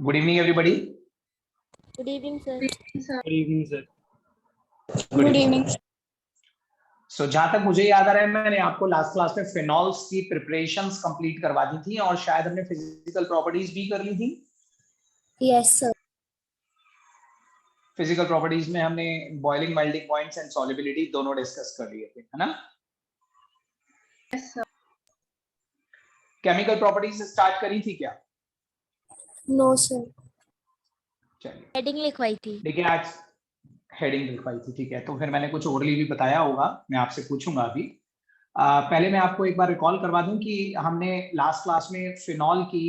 Good evening, everybody. Good evening, sir. Good evening, sir. Good evening. So जहां तक मुझे याद आ रहा है मैंने आपको लास्ट क्लास में फिनॉल्स की प्रिपरेशंस कंप्लीट करवा दी थी और शायद हमने फिजिकल प्रॉपर्टीज भी कर ली थी। Yes, sir. फिजिकल प्रॉपर्टीज में हमने boiling melting points and solubility दोनों डिस्कस कर लिए थे, है ना? Yes, sir. Chemical properties start करी थी क्या? No, sir. चलिए हेडिंग लिखवाई थी। देखिए आज हेडिंग लिखवाई थी, ठीक है। तो फिर मैंने कुछ ओरली भी बताया होगा, मैं आपसे पूछूंगा अभी। पहले मैं आपको एक बार रिकॉल करवा दूं कि हमने लास्ट क्लास में फिनॉल की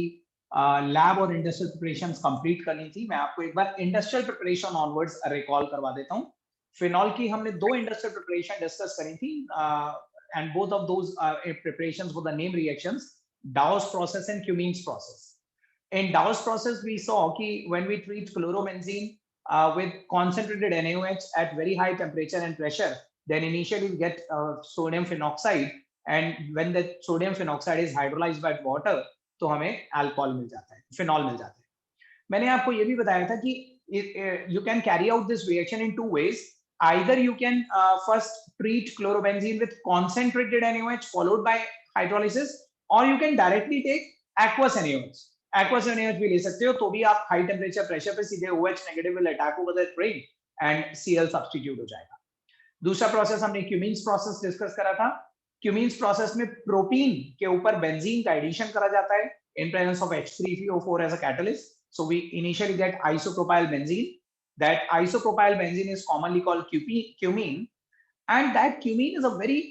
लैब और इंडस्ट्रियल प्रिपरेशंस कंप्लीट कर ली थी। मैं आपको एक बार इंडस्ट्रियल प्रिपरेशन ऑनवर्ड्स रिकॉल करवा देता हूं। फिनॉल की हमने दो इंडस्ट्रियल प्रिपरेशन डिस्कस करी थी and both of those preparations were the name reactions, Dawes process and क्यूमीन्स process. In Dawes process, we saw कि when we treat chlorobenzene with concentrated NaOH at very high temperature and pressure, then initially we get sodium phenoxide, and when the sodium phenoxide is hydrolyzed by water, तो हमें alcohol मिल जाता है, phenol मिल जाता है। मैंने आपको ये भी बताया था कि you can carry out this reaction in two ways. Either you can first treat chlorobenzene with concentrated NaOH followed by hydrolysis, or you can directly take aqueous NaOH. Aqueous NaOH भी ले सकते हो, तो भी आप हाई टेम्परेचर प्रेशर पे सीधे OH negative will attack over that ring and Cl substitute हो जाएगा। दूसरा प्रोसेस हमने क्यूमीन्स प्रोसेस डिस्कस करा था। क्यूमीन्स प्रोसेस में प्रोपीन के ऊपर बेंजीन का एडिशन करा जाता है in presence of H3PO4 as a catalyst, so we initially get isopropyl benzene. That isopropyl benzene is commonly called cumene, and that cumene is a very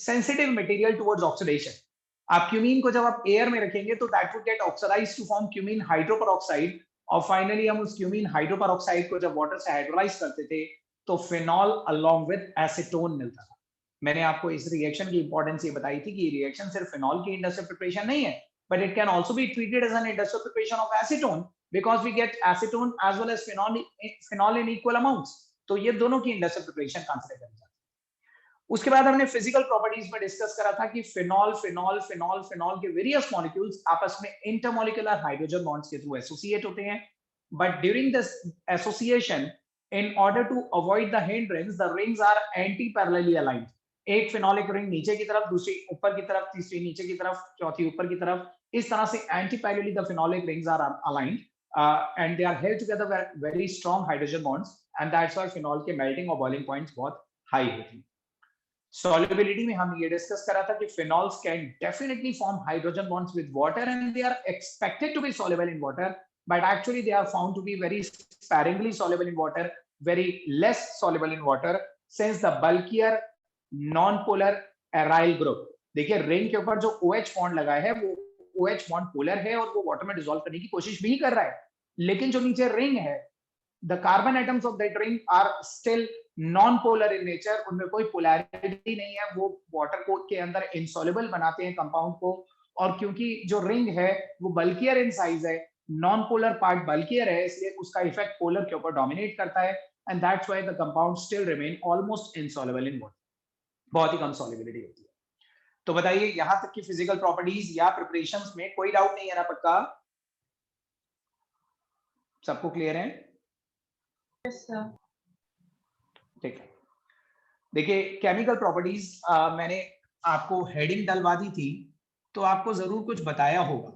sensitive material towards oxidation. आप cumene को जब आप air में रखेंगे तो that would get oxidized to form cumene hydroperoxide, और finally हम उस क्यूमीन हाइड्रोपेरोक्साइड को जब वाटर से हाइड्रोलाइज करते थे तो फिनॉल अलोंग विद एसीटोन मिलता था। मैंने आपको इस रिएक्शन की इंपॉर्टेंस ये बताई थी कि ये रिएक्शन सिर्फ फिनॉल की इंडस्ट्रियल प्रिपरेशन नहीं है, but it can also be treated as an industrial preparation of acetone because we get acetone as well as phenol in equal amounts. तो ये दोनों की इंडस्ट्रियल प्रिपरेशन कंसीडर करी जाती है। उसके बाद हमने फिजिकल प्रॉपर्टीज में डिस्कस करा था कि फिनॉल फिनॉल फिनॉल फिनॉल के वेरियस मॉलिक्यूल्स आपस में इंटरमॉलिक्यूलर हाइड्रोजन बॉन्ड्स के थ्रू एसोसिएट होते हैं, but during this association in order to avoid the hindrance, the rings are anti-parallelly aligned. एक फिनॉलिक रिंग नीचे की तरफ, दूसरी ऊपर की तरफ, तीसरी नीचे की तरफ, चौथी ऊपर की तरफ, इस तरह से anti-parallelly the phenolic rings are aligned and they are held together by very strong hydrogen bonds, and that's why phenol के melting और boiling points बहुत high होती हैं। Solubility में हम ये डिस्कस करा था कि phenols can definitely form hydrogen bonds with water and they are expected to be soluble in water, but actually they are found to be very sparingly soluble in water, very less soluble in water since the bulkier non-polar aryl group। देखिए ring के ऊपर जो OH bond लगा है वो OH bond polar है और वो वाटर में डिसॉल्व करने की कोशिश भी कर रहा है, लेकिन जो नीचे रिंग है the carbon atoms of that ring are still non-polar in nature, उनमें कोई polarity नहीं है, वो वाटर को के अंदर insoluble बनाते हैं कंपाउंड को, और क्योंकि जो रिंग है वो bulkier in size है, non-polar part bulkier है, इसलिए उसका इफेक्ट पोलर के ऊपर डोमिनेट करता है, and that's why the compound still remain almost insoluble in water। बहुत ही कम solubility होती है। तो बताइए यहां तक की फिजिकल प्रॉपर्टीज या प्रिपरेशंस में कोई डाउट नहीं है ना? पक्का सबको क्लियर है? ठीक है। देखिए केमिकल प्रॉपर्टीज मैंने आपको हेडिंग डलवा दी थी तो आपको जरूर कुछ बताया होगा।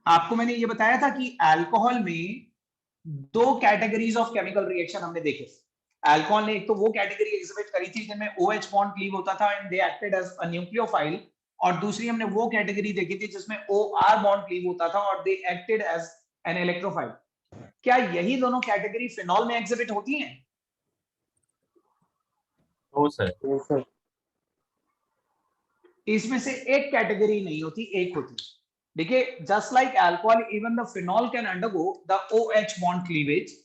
आपको मैंने ये बताया था कि अल्कोहल में दो कैटेगरीज ऑफ केमिकल रिएक्शन हमने देखे। अल्कोहल ने एक तो वो कैटेगरी एग्जिबिट करी थी जिनमें OH बॉन्ड क्लीव होता था and they acted as a nucleophile, और दूसरी हमने वो कैटेगरी देखी थी जिसमें OR बॉन्ड क्लीव होता था और they acted as an electrophile. क्या यही दोनों कैटेगरी फिनॉल में एग्जिबिट होती हैं? No sir. इसमें से एक कैटेगरी नहीं होती, एक होती है। देखिए just like alcohol even the phenol can undergo the OH bond cleavage.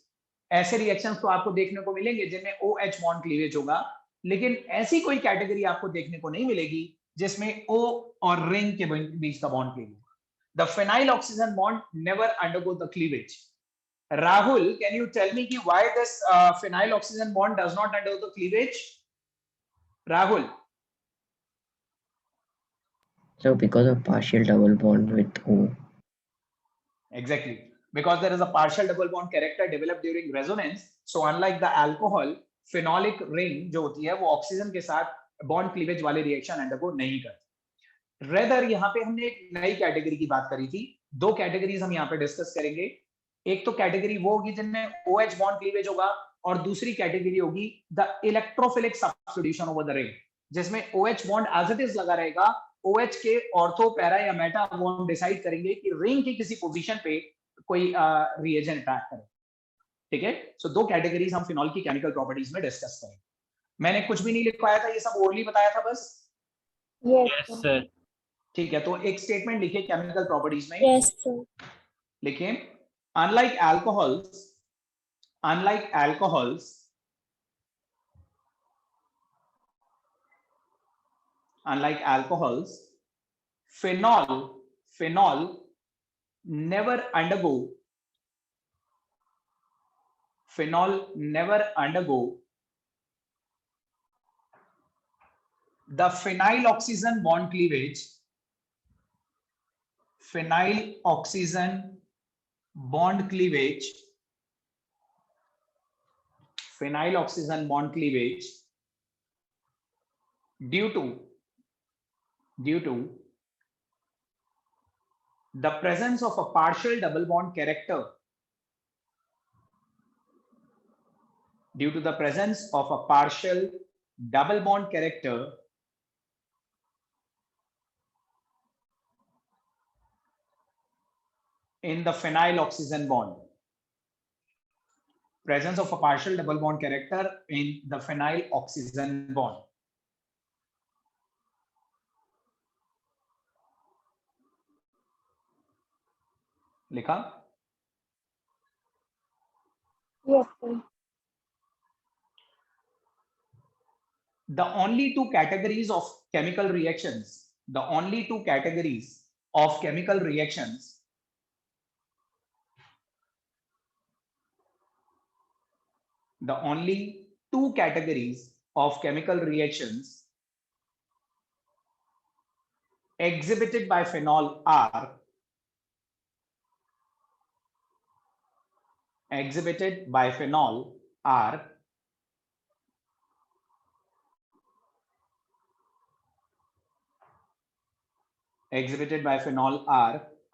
ऐसे रिएक्शंस तो आपको देखने को मिलेंगे जिनमें OH बॉन्ड क्लीवेज होगा, लेकिन ऐसी कोई कैटेगरी आपको देखने को नहीं मिलेगी जिसमें O और रिंग के बीच का बॉन्ड क्लीव होगा। The phenyl oxygen bond never undergo the cleavage. Rahul, can you tell me why this phenyl oxygen bond does not undergo the cleavage? Rahul, So because of partial double bond with O. Exactly. Because there is a partial double bond character developed during resonance. So unlike the alcohol, phenolic ring जो होती है वो oxygen के साथ bond cleavage वाले reaction undergo नहीं करती। Rather यहाँ पे हमने एक नई कैटेगरी की बात करी थी। दो कैटेगरीज हम यहाँ पे डिस्कस करेंगे। एक तो कैटेगरी वो होगी जिनमें OH बॉन्ड क्लीवेज होगा और दूसरी कैटेगरी होगी the electrophilic substitution over the ring, जिसमें OH bond as it is लगा रहेगा। OH के ऑर्थो, पैरा या मेटा बॉन्ड डिसाइड करेंगे कि रिंग की किसी पोजीशन पे कोई रिएजेंट अटैक करे। ठीक है, सो दो कैटेगरीज हम फिनॉल की केमिकल प्रॉपर्टीज में डिस्कस करेंगे। मैंने कुछ भी नहीं लिखवाया था, ये सब ओरली बताया था बस। Yes, sir. ठीक है, तो एक स्टेटमेंट लिखिए केमिकल प्रॉपर्टीज में। Yes, sir. लिखिए unlike alcohols, phenol never undergo the phenyl oxygen bond cleavage due to the presence of a partial double bond character in the phenyl oxygen bond. Presence of a partial double bond character in the phenyl oxygen bond. लिखा? Yes, sir. The only two categories of chemical reactions, the only two categories of chemical reactions exhibited by phenol are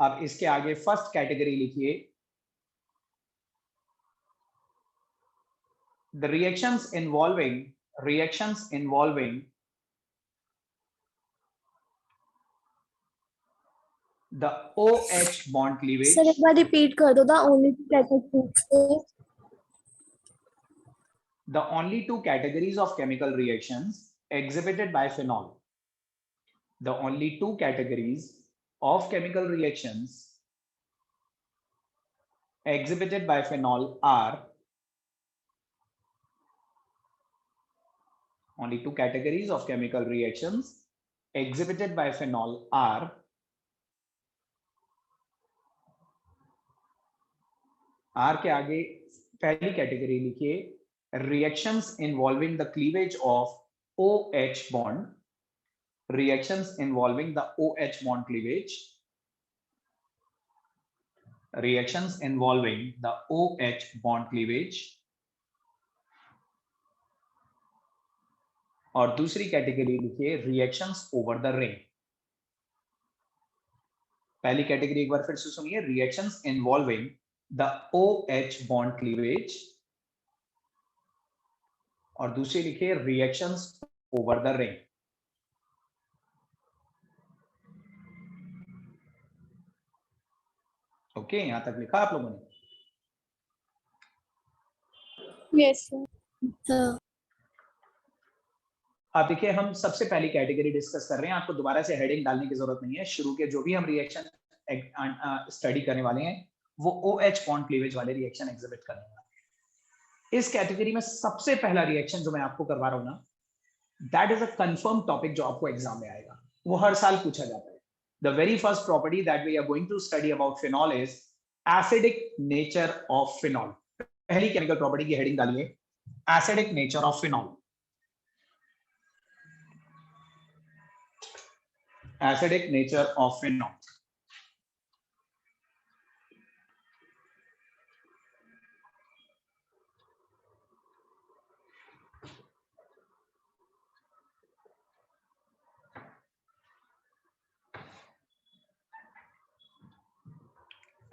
अब इसके आगे first category लिखिए, the reactions involving the OH bond cleavage. Sir, एक बार repeat कर दो the only two categories. The only two categories of chemical reactions exhibited by phenol. The only two categories of chemical reactions exhibited by phenol are only two categories of chemical reactions exhibited by phenol are R के आगे पहली category लिखिए, reactions involving the cleavage of OH bond, reactions involving the OH bond cleavage, reactions involving the OH bond cleavage, और दूसरी category लिखिए reactions over the ring. पहली category एक बार फिर से सुनिए, reactions involving the OH bond cleavage, और दूसरी लिखिए reactions over the ring. Okay, यहां तक लिखा आप लोगों ने? Yes, sir. Sir. आप देखिए, हम सबसे पहली कैटेगरी डिस्कस कर रहे हैं। आपको दोबारा से हेडिंग डालने की जरूरत नहीं है। शुरू के जो भी हम रिएक्शन स्टडी करने वाले हैं वो OH बॉन्ड क्लीवेज वाले रिएक्शन एग्जिबिट करने वाले हैं। इस कैटेगरी में सबसे पहला रिएक्शन जो मैं आपको करवा रहा हूं ना, that is a confirm topic जो आपको एग्जाम में आएगा, वो हर साल पूछा जाता है। The very first property that we are going to study about phenol is acidic nature of phenol. पहली केमिकल प्रॉपर्टी की हेडिंग डालिए, acidic nature of phenol. acidic nature of phenol.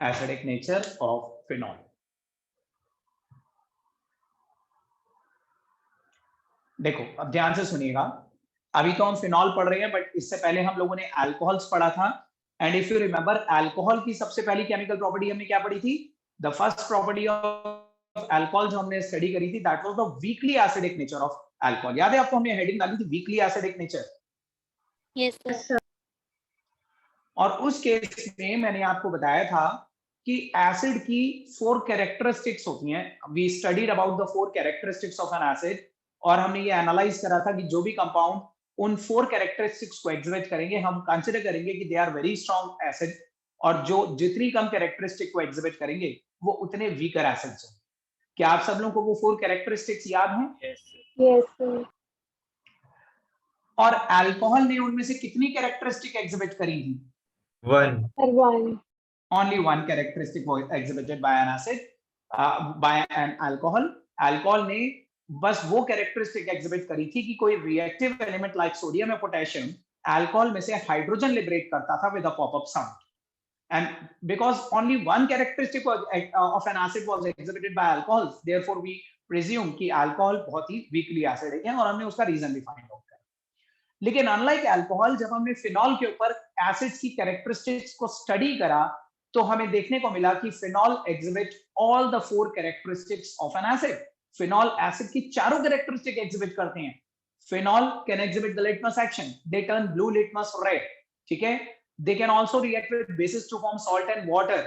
Acidic nature of phenol. देखो अब ध्यान से सुनिएगा, अभी तो हम फिनॉल पढ़ रहे हैं, बट इससे पहले हम लोगों ने अल्कोहल्स पढ़ा था। And if you remember, alcohol की सबसे पहली केमिकल प्रॉपर्टी हमने क्या पढ़ी थी? The first property of alcohol जो हमने स्टडी करी थी, that was the weakly acidic nature of alcohol. याद है आपको? हमने हेडिंग डाली थी weakly acidic nature. Yes sir. और उस केस में मैंने आपको बताया था कि एसिड की 4 कैरेक्टरिस्टिक्स होती हैं। We studied about the 4 characteristics of an acid, और हमने ये एनालाइज करा था कि जो भी कंपाउंड उन 4 कैरेक्टरिस्टिक्स को एग्जिबिट करेंगे, हम कंसीडर करेंगे कि they are very strong acid, और जो जितनी कम कैरेक्टरिस्टिक को एग्जिबिट करेंगे वो उतने वीकर एसिड्स हैं। क्या आप सब लोगों को वो 4 कैरेक्टरिस्टिक्स याद हैं? Yes sir. और अल्कोहल ने उनमें से कितनी कैरेक्टरिस्टिक एग्जिबिट करी थी? 1. One. Only one characteristic was exhibited by an acid, by an alcohol. Alcohol ने बस वो कैरेक्टरिस्टिक एग्जिबिट करी थी कि कोई रिएक्टिव एलिमेंट लाइक सोडियम या पोटेशियम अल्कोहल में से हाइड्रोजन लिबरेट करता था with a pop up sound. And because only one characteristic of an acid was exhibited by alcohols, therefore we presume कि alcohol बहुत ही weakly acidic है, और हमने उसका रीजन भी फाइंड आउट करा. लेकिन अनलाइक अल्कोहल, जब हमने फिनॉल के ऊपर एसिड्स की कैरेक्टरिस्टिक्स को स्टडी करा, तो हमें देखने को मिला कि phenol exhibit all the 4 characteristics of an acid. Phenol acid की चारों कैरेक्टरिस्टिक एग्जिबिट करते हैं. Phenol can exhibit the litmus action, they turn blue litmus red. ठीक है. They can also react with bases to form salt and water.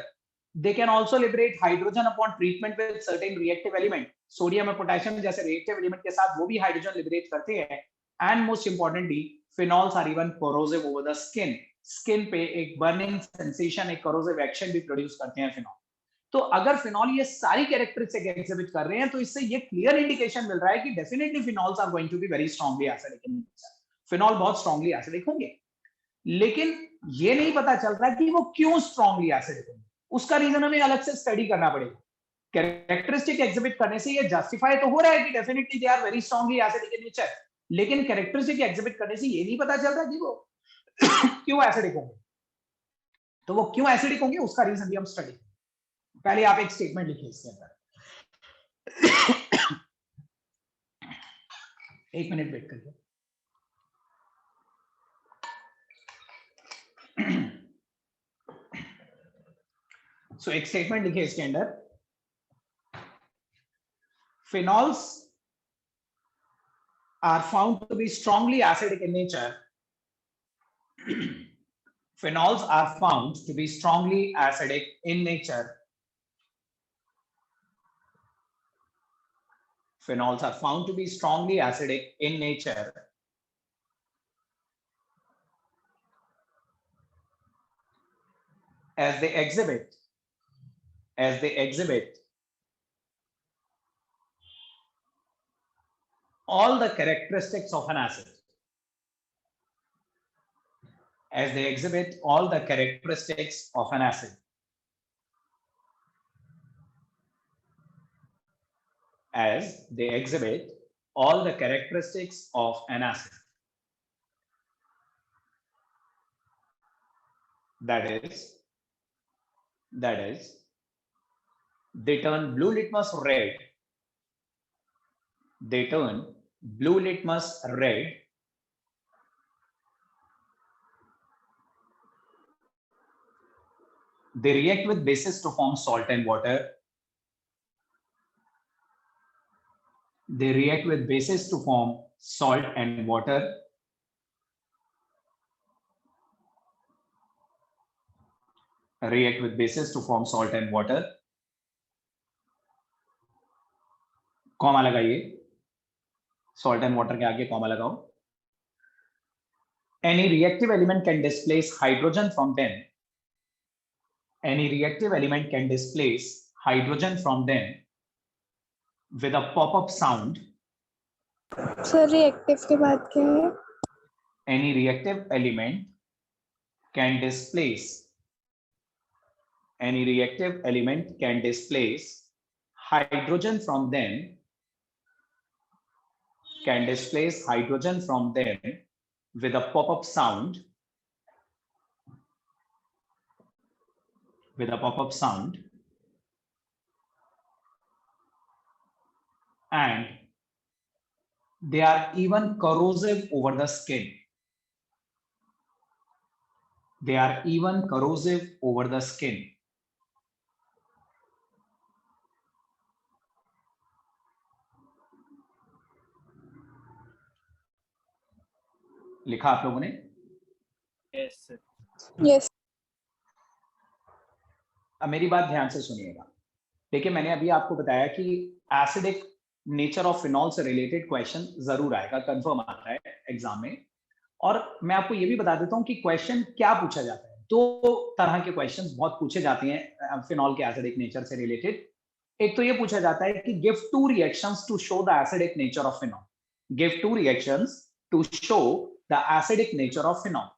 They can also liberate hydrogen upon treatment with certain reactive element. Sodium और potassium जैसे reactive element के साथ वो भी hydrogen liberate करते हैं. And most importantly, phenols are even corrosive over the skin. Skin पे एक burning sensation, एक corrosive action भी produce करते हैं फिनॉल. तो अगर फिनॉल ये सारी कैरेक्टरिस्टिक एग्जिबिट कर रहे हैं, तो इससे ये क्लियर इंडिकेशन मिल रहा है कि definitely phenols are going to be very strongly acidic in nature. Phenol बहुत स्ट्रांगली एसिडिक होंगे, लेकिन ये नहीं पता चलता कि वो क्यों स्ट्रांगली एसिडिक होंगे. उसका रीजन हमें अलग से स्टडी करना पड़ेगा. कैरेक्टरिस्टिक एग्जिबिट करने से ये जस्टिफाई तो हो रहा है कि definitely they are very strongly acidic in nature, लेकिन कैरेक्टरिस्टिक एग्जिबिट करने से ये नहीं पता चलता कि वो क्यों एसिडिक होंगे. तो वो क्यों एसिडिक होंगे उसका रीजन भी हम स्टडी करेंगे. पहले आप एक स्टेटमेंट लिखिए इसके अंदर. एक मिनट वेट करिए. So एक स्टेटमेंट लिखिए इसके अंदर. Phenols are found to be strongly acidic in nature. Phenols are found to be strongly acidic in nature. Phenols are found to be strongly acidic in nature. As they exhibit all the characteristics of an acid. As they exhibit all the characteristics of an acid. As they exhibit all the characteristics of an acid. That is, they turn blue litmus red. They turn blue litmus red. They react with bases to form salt and water. They react with bases to form salt and water. React with bases to form salt and water. Comma लगाइए. Salt and water के आगे comma लगाओ. Any reactive element can displace hydrogen from them. Any reactive element can displace hydrogen from them with a pop-up sound. Sir reactive के बाद क्या है? Any reactive element can displace, any reactive element can displace hydrogen from them, can displace hydrogen from them with a pop-up sound, with a pop-up sound, and they are even corrosive over the skin. They are even corrosive over the skin. लिखा आप लोगों ने? Yes, sir. Yes. अब मेरी बात ध्यान से सुनिएगा। देखिए, मैंने अभी आपको बताया कि एसिडिक नेचर ऑफ फिनॉल से रिलेटेड क्वेश्चन जरूर आएगा, कंफर्म आता है एग्जाम में। और मैं आपको ये भी बता देता हूं कि क्वेश्चन क्या पूछा जाता है। दो तरह के क्वेश्चंस बहुत पूछे जाते हैं फिनॉल के एसिडिक नेचर से रिलेटेड। एक तो ये पूछा जाता है कि give two reactions to show the acidic nature of phenol. Give two reactions to show the acidic nature of phenol.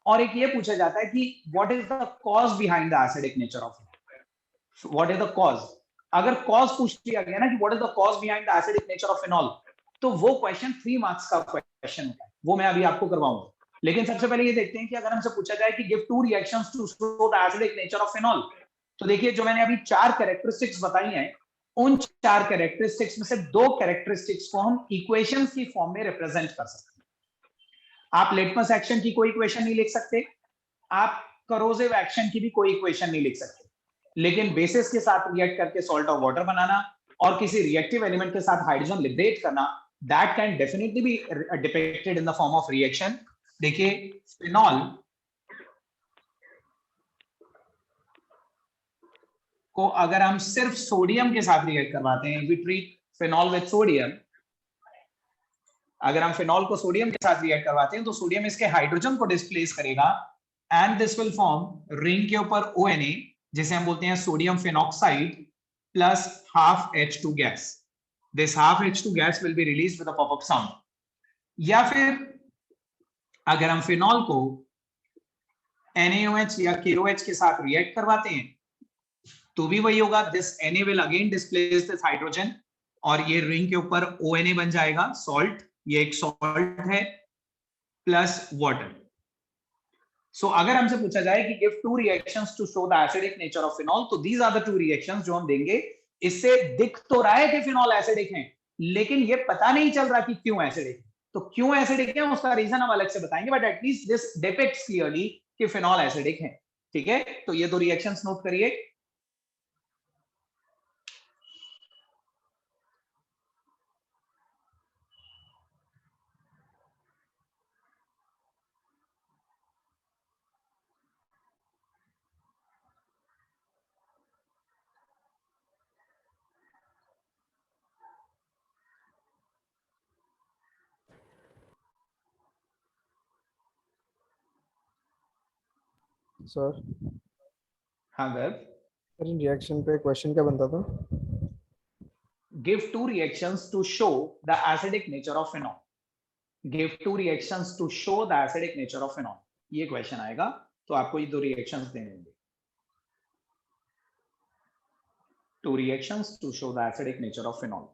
और एक ये पूछा जाता है कि what is the cause behind the acidic nature of phenol. What is the cause? अगर cause पूछ लिया गया ना कि what is the cause behind the acidic nature of phenol, तो वो क्वेश्चन 3 मार्क्स का क्वेश्चन होता है। वो मैं अभी आपको करवाऊंगा। लेकिन सबसे पहले ये देखते हैं कि अगर हमसे पूछा जाए कि give two reactions to show the acidic nature of phenol, तो देखिए जो मैंने अभी 4 कैरेक्टरिस्टिक्स बताई हैं, उन 4 कैरेक्टरिस्टिक्स में से 2 कैरेक्टरिस्टिक्स को हम इक्वेशंस की फॉर्म में रिप्रेजेंट कर सकते हैं। आप लिटमस एक्शन की कोई इक्वेशन नहीं लिख सकते, आप करोसिव एक्शन की भी कोई इक्वेशन नहीं लिख सकते, लेकिन बेसिस के साथ रिएक्ट करके सॉल्ट ऑफ वाटर बनाना और किसी रिएक्टिव एलिमेंट के साथ हाइड्रोजन लिबरेट करना, that can definitely be depicted in the form of reaction. देखिए, फिनॉल को अगर हम सिर्फ सोडियम के साथ रिएक्ट करवाते हैं, we treat phenol with sodium, अगर हम फिनॉल को सोडियम के साथ रिएक्ट करवाते हैं तो सोडियम इसके हाइड्रोजन को डिस्प्लेस करेगा and this will form ring के ऊपर ONA, जिसे हम बोलते हैं sodium phenoxide plus half H2 gas. This half H2 gas will be released with a pop up sound. या फिर अगर हम फिनॉल को NaOH या KOH के साथ रिएक्ट करवाते हैं तो भी वही होगा, this Na will again displace this hydrogen और ये रिंग के ऊपर ONA बन जाएगा, सॉल्ट, ये एक सॉल्ट है, प्लस वाटर। सो अगर हमसे पूछा जाए कि give two reactions to show the acidic nature of phenol, तो दीज आर द 2 रिएक्शंस जो हम देंगे। इससे दिख तो रहा है कि फिनॉल एसिडिक है, लेकिन ये पता नहीं चल रहा कि क्यों एसिडिक है। तो क्यों एसिडिक है उसका रीजन हम अलग से बताएंगे, but at least this depicts clearly कि फिनॉल एसिडिक है। ठीक है, तो ये 2 रिएक्शंस नोट करिए। सर, हाँ गर्व, इन रिएक्शन पे क्वेश्चन क्या बनता था? Give 2 reactions to show the acidic nature of phenol. Give 2 reactions to show the acidic nature of phenol, ये क्वेश्चन आएगा। तो आपको ये 2 रिएक्शंस देने होंगे, 2 reactions to show the acidic nature of phenol।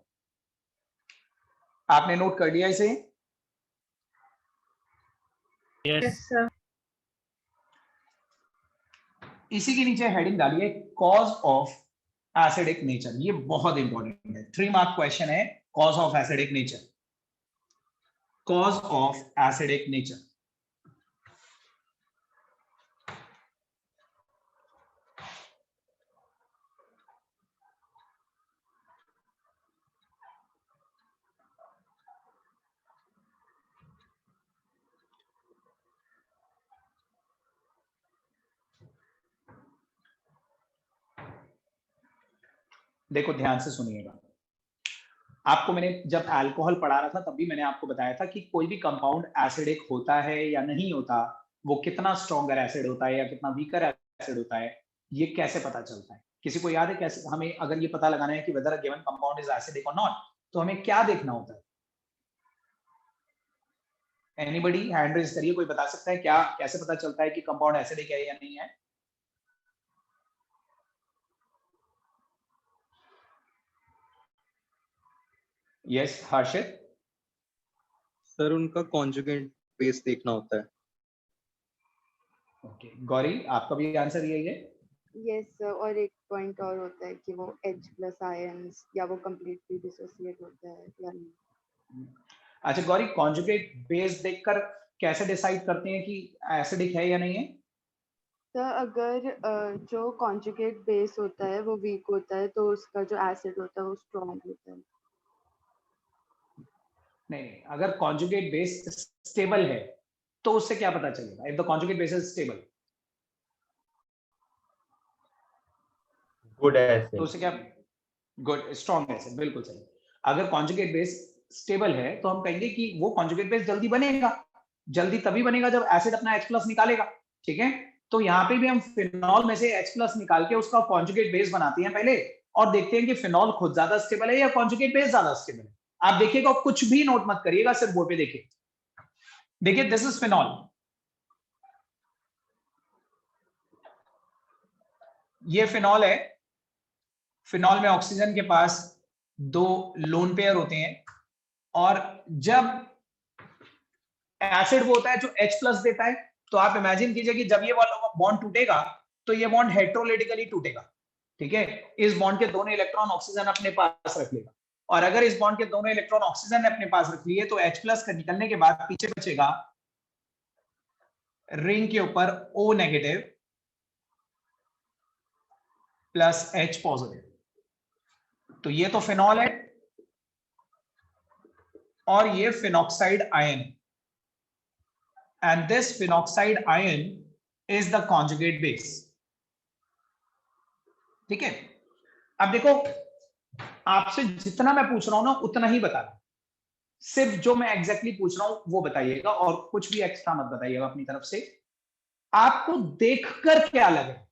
आपने नोट कर लिया इसे? Yes, sir. इसी के नीचे हेडिंग डालिए कॉज ऑफ एसिडिक नेचर। ये बहुत इंपॉर्टेंट है, 3 मार्क क्वेश्चन है। Cause of acidic nature, cause of acidic nature. देखो ध्यान से सुनिएगा, आपको मैंने जब अल्कोहल पढ़ा रहा था तब भी मैंने आपको बताया था कि कोई भी कंपाउंड एसिडिक होता है या नहीं होता, वो कितना स्ट्रॉन्गर एसिड होता है या कितना वीकर एसिड होता है, ये कैसे पता चलता है? किसी को याद है कैसे? हमें अगर ये पता लगाना है कि weather a given compound is acidic और नॉट, तो हमें क्या देखना होता है? एनीबडी हैंड रेज करिए, कोई बता सकता है क्या, कैसे पता चलता है कि कंपाउंड एसिडिक है या नहीं है? यस हर्षित। सर उनका कॉन्जुगेट बेस देखना होता है। ओके गौरी, आपका भी आंसर यही है? यस सर, और एक पॉइंट और होता है कि वो H प्लस आयंस या वो कंप्लीटली डिसोसिएट होता है या नहीं। अच्छा गौरी, कॉन्जुगेट बेस देखकर कैसे डिसाइड करते हैं कि एसिडिक है या नहीं है? सर अगर जो कॉन्जुगेट बेस होता है वो वीक होता है तो उसका जो एसिड होता है वो स्ट्रॉन्ग होता है। नहीं, अगर कॉन्जुगेट बेस स्टेबल है तो उससे क्या पता चलेगा? If the conjugate base is stable, good तो एसिड। उससे क्या? गुड, स्ट्रॉन्ग एसिड, बिल्कुल सही। अगर कॉन्जुगेट बेस स्टेबल है तो हम कहेंगे कि वो कॉन्जुगेट बेस जल्दी बनेगा। जल्दी तभी बनेगा जब एसिड अपना H+ निकालेगा, ठीक है? तो यहाँ पे भी हम फिनॉल में से H+ निकाल के उसका कॉन्जुगेट बेस बनाते हैं पहले, और देखते हैं कि फिनॉल खुद ज्यादा स्टेबल है या कॉन्जुगेट बेस ज्यादा स्टेबल है। आप देखिएगा, कुछ भी नोट मत करिएगा, सिर्फ बोर्ड पे देखिए। देखिए दिस इज फिनॉल, ये फिनॉल है। फिनॉल में ऑक्सीजन के पास 2 लोन पेयर होते हैं, और जब एसिड वो होता है जो H+ देता है, तो आप इमेजिन कीजिए कि जब ये वाला बॉन्ड टूटेगा तो ये बॉन्ड हेटेरोलेटिकली टूटेगा, ठीक है? इस बॉन्ड के दोनों इलेक्ट्रॉन ऑक्सीजन अपने पास रख लेगा, और अगर इस बॉन्ड के दोनों इलेक्ट्रॉन ऑक्सीजन ने अपने पास रख लिए तो H+ का निकलने के बाद पीछे बचेगा रिंग के ऊपर O negative plus H positive. तो ये तो फिनॉल है, और ये phenoxide ion, and this phenoxide ion is the conjugate base, ठीक है? अब देखो, आपसे जितना मैं पूछ रहा हूं ना उतना ही बता रहा हूं, सिर्फ जो मैं एग्जैक्टली पूछ रहा हूं वो बताइएगा, और कुछ भी एक्स्ट्रा मत बताइएगा अपनी तरफ से। आपको देखकर क्या लग रहा है?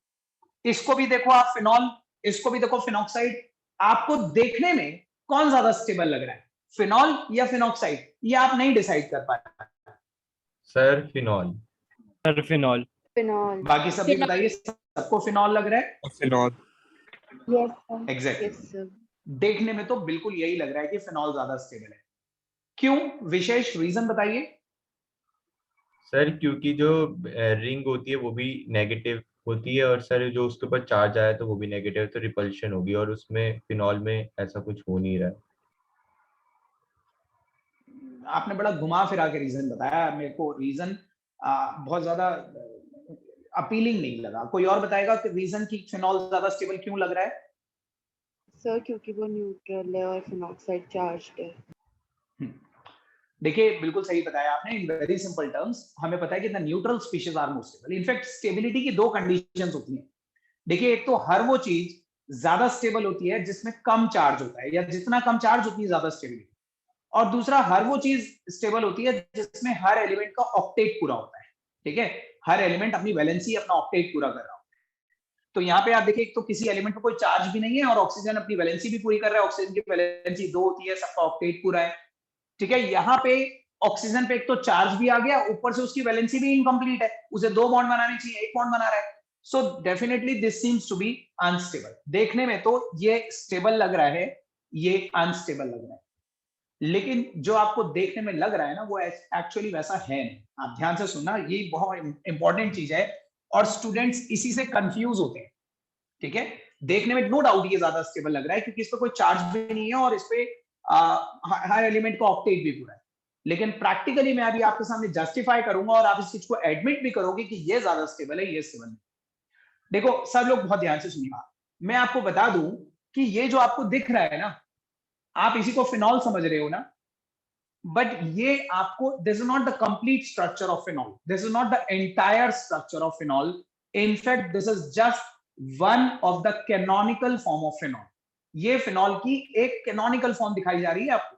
इसको भी देखो आप फिनॉल, इसको भी देखो फिनॉक्साइड, आपको देखने में कौन ज्यादा स्टेबल लग रहा है, फिनॉल या फिनॉक्साइड? ये आप नहीं डिसाइड कर पा रहे। Sir phenol. Sir phenol. Phenol. बाकी सब भी बताइए, सबको फिनॉल लग रहा है? Phenol. Yes sir. Exactly. Yes sir. देखने में तो बिल्कुल यही लग रहा है कि फिनॉल ज्यादा स्टेबल है। क्यों? विशेष रीजन बताइए। सर क्योंकि जो रिंग होती है वो भी नेगेटिव होती है, और सर जो उसके ऊपर चार्ज आया तो वो भी नेगेटिव, तो रिपल्शन होगी, और उसमें फिनॉल में ऐसा कुछ हो नहीं रहा है। आपने बड़ा घुमा फिरा के रीजन बताया, मेरे को रीजन बहुत ज्यादा अपीलिंग नहीं लगा। कोई और बताएगा कि रीजन की फिनॉल ज्यादा स्टेबल क्यों लग रहा है? सर क्योंकि वो न्यूट्रल है और फिनॉक्साइड चार्ज्ड है। देखिए बिल्कुल सही बताया आपने। इन वेरी सिंपल टर्म्स हमें पता है कि the neutral species are more stable. In fact stability की 2 कंडीशंस होती हैं। देखिए, एक तो हर वो चीज ज्यादा स्टेबल होती है जिसमें कम चार्ज होता है, या जितना कम चार्ज होती है ज्यादा स्टेबिलिटी, और दूसरा हर वो चीज स्टेबल होती है जिसमें हर एलिमेंट का ऑक्टेट पूरा होता है, ठीक है? हर एलिमेंट अपनी वैलेंसी, अपना ऑक्टेट पूरा कर रहा होता है। तो यहाँ पे आप देखिए, एक तो किसी एलिमेंट में कोई चार्ज भी नहीं है और ऑक्सीजन अपनी वैलेंसी भी पूरी कर रहा है। ऑक्सीजन की वैलेंसी 2 होती है, सबका ऑक्टेट पूरा है, ठीक है? यहाँ पे ऑक्सीजन पे एक तो चार्ज भी आ गया, ऊपर से उसकी वैलेंसी भी इनकम्प्लीट है, उसे 2 बॉन्ड बनाने चाहिए, 1 बॉन्ड बना रहा है। So definitely this seems to be unstable. देखने में तो ये स्टेबल लग रहा है, ये अनस्टेबल लग रहा है, लेकिन जो आपको देखने में लग रहा है ना वो एक्चुअली वैसा है नहीं। आप ध्यान से सुनना, ये बहुत इंपॉर्टेंट चीज है, और स्टूडेंट्स इसी से कंफ्यूज होते हैं, ठीक है? देखने में नो डाउट ये ज्यादा स्टेबल लग रहा है क्योंकि इस पे कोई चार्ज भी नहीं है और इस पे हर एलिमेंट का ऑक्टेट भी पूरा है, लेकिन प्रैक्टिकली मैं अभी आपके सामने जस्टिफाई करूंगा और आप इस चीज को एडमिट भी करोगे कि ये ज्यादा स्टेबल है, ये स्टेबल नहीं। देखो सब लोग बहुत ध्यान से सुनिएगा, मैं आपको बता दूं कि ये जो आपको दिख रहा है ना, आप इसी को फिनॉल समझ रहे हो ना, बट ये आपको, this is not the complete structure of phenol, this is not the entire structure of phenol. In fact this is just one of the canonical form of phenol. ये फिनॉल की एक कैनोनिकल फॉर्म दिखाई जा रही है आपको।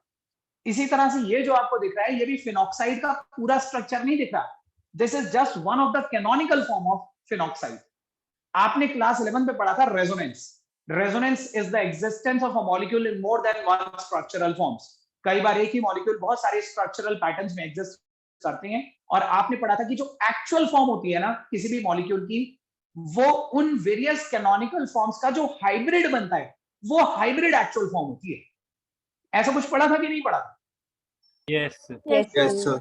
इसी तरह से ये जो आपको दिख रहा है, ये भी फिनॉक्साइड का पूरा स्ट्रक्चर नहीं दिख रहा, this is just one of the canonical form of phenoxide. आपने क्लास 11 में पढ़ा था resonance. Resonance is the existence of a molecule in more than one structural forms. कई बार एक ही मॉलिक्यूल बहुत सारे स्ट्रक्चरल पैटर्न्स में एग्जिस्ट करते हैं। और आपने पढ़ा था कि जो एक्चुअल फॉर्म होती है ना किसी भी मॉलिक्यूल की, वो उन वेरियस कैनोनिकल फॉर्म्स का जो हाइब्रिड बनता है वो हाइब्रिड एक्चुअल फॉर्म होती है। ऐसा कुछ पढ़ा था कि नहीं पढ़ा? Yes. Yes, Yes, sir. sir.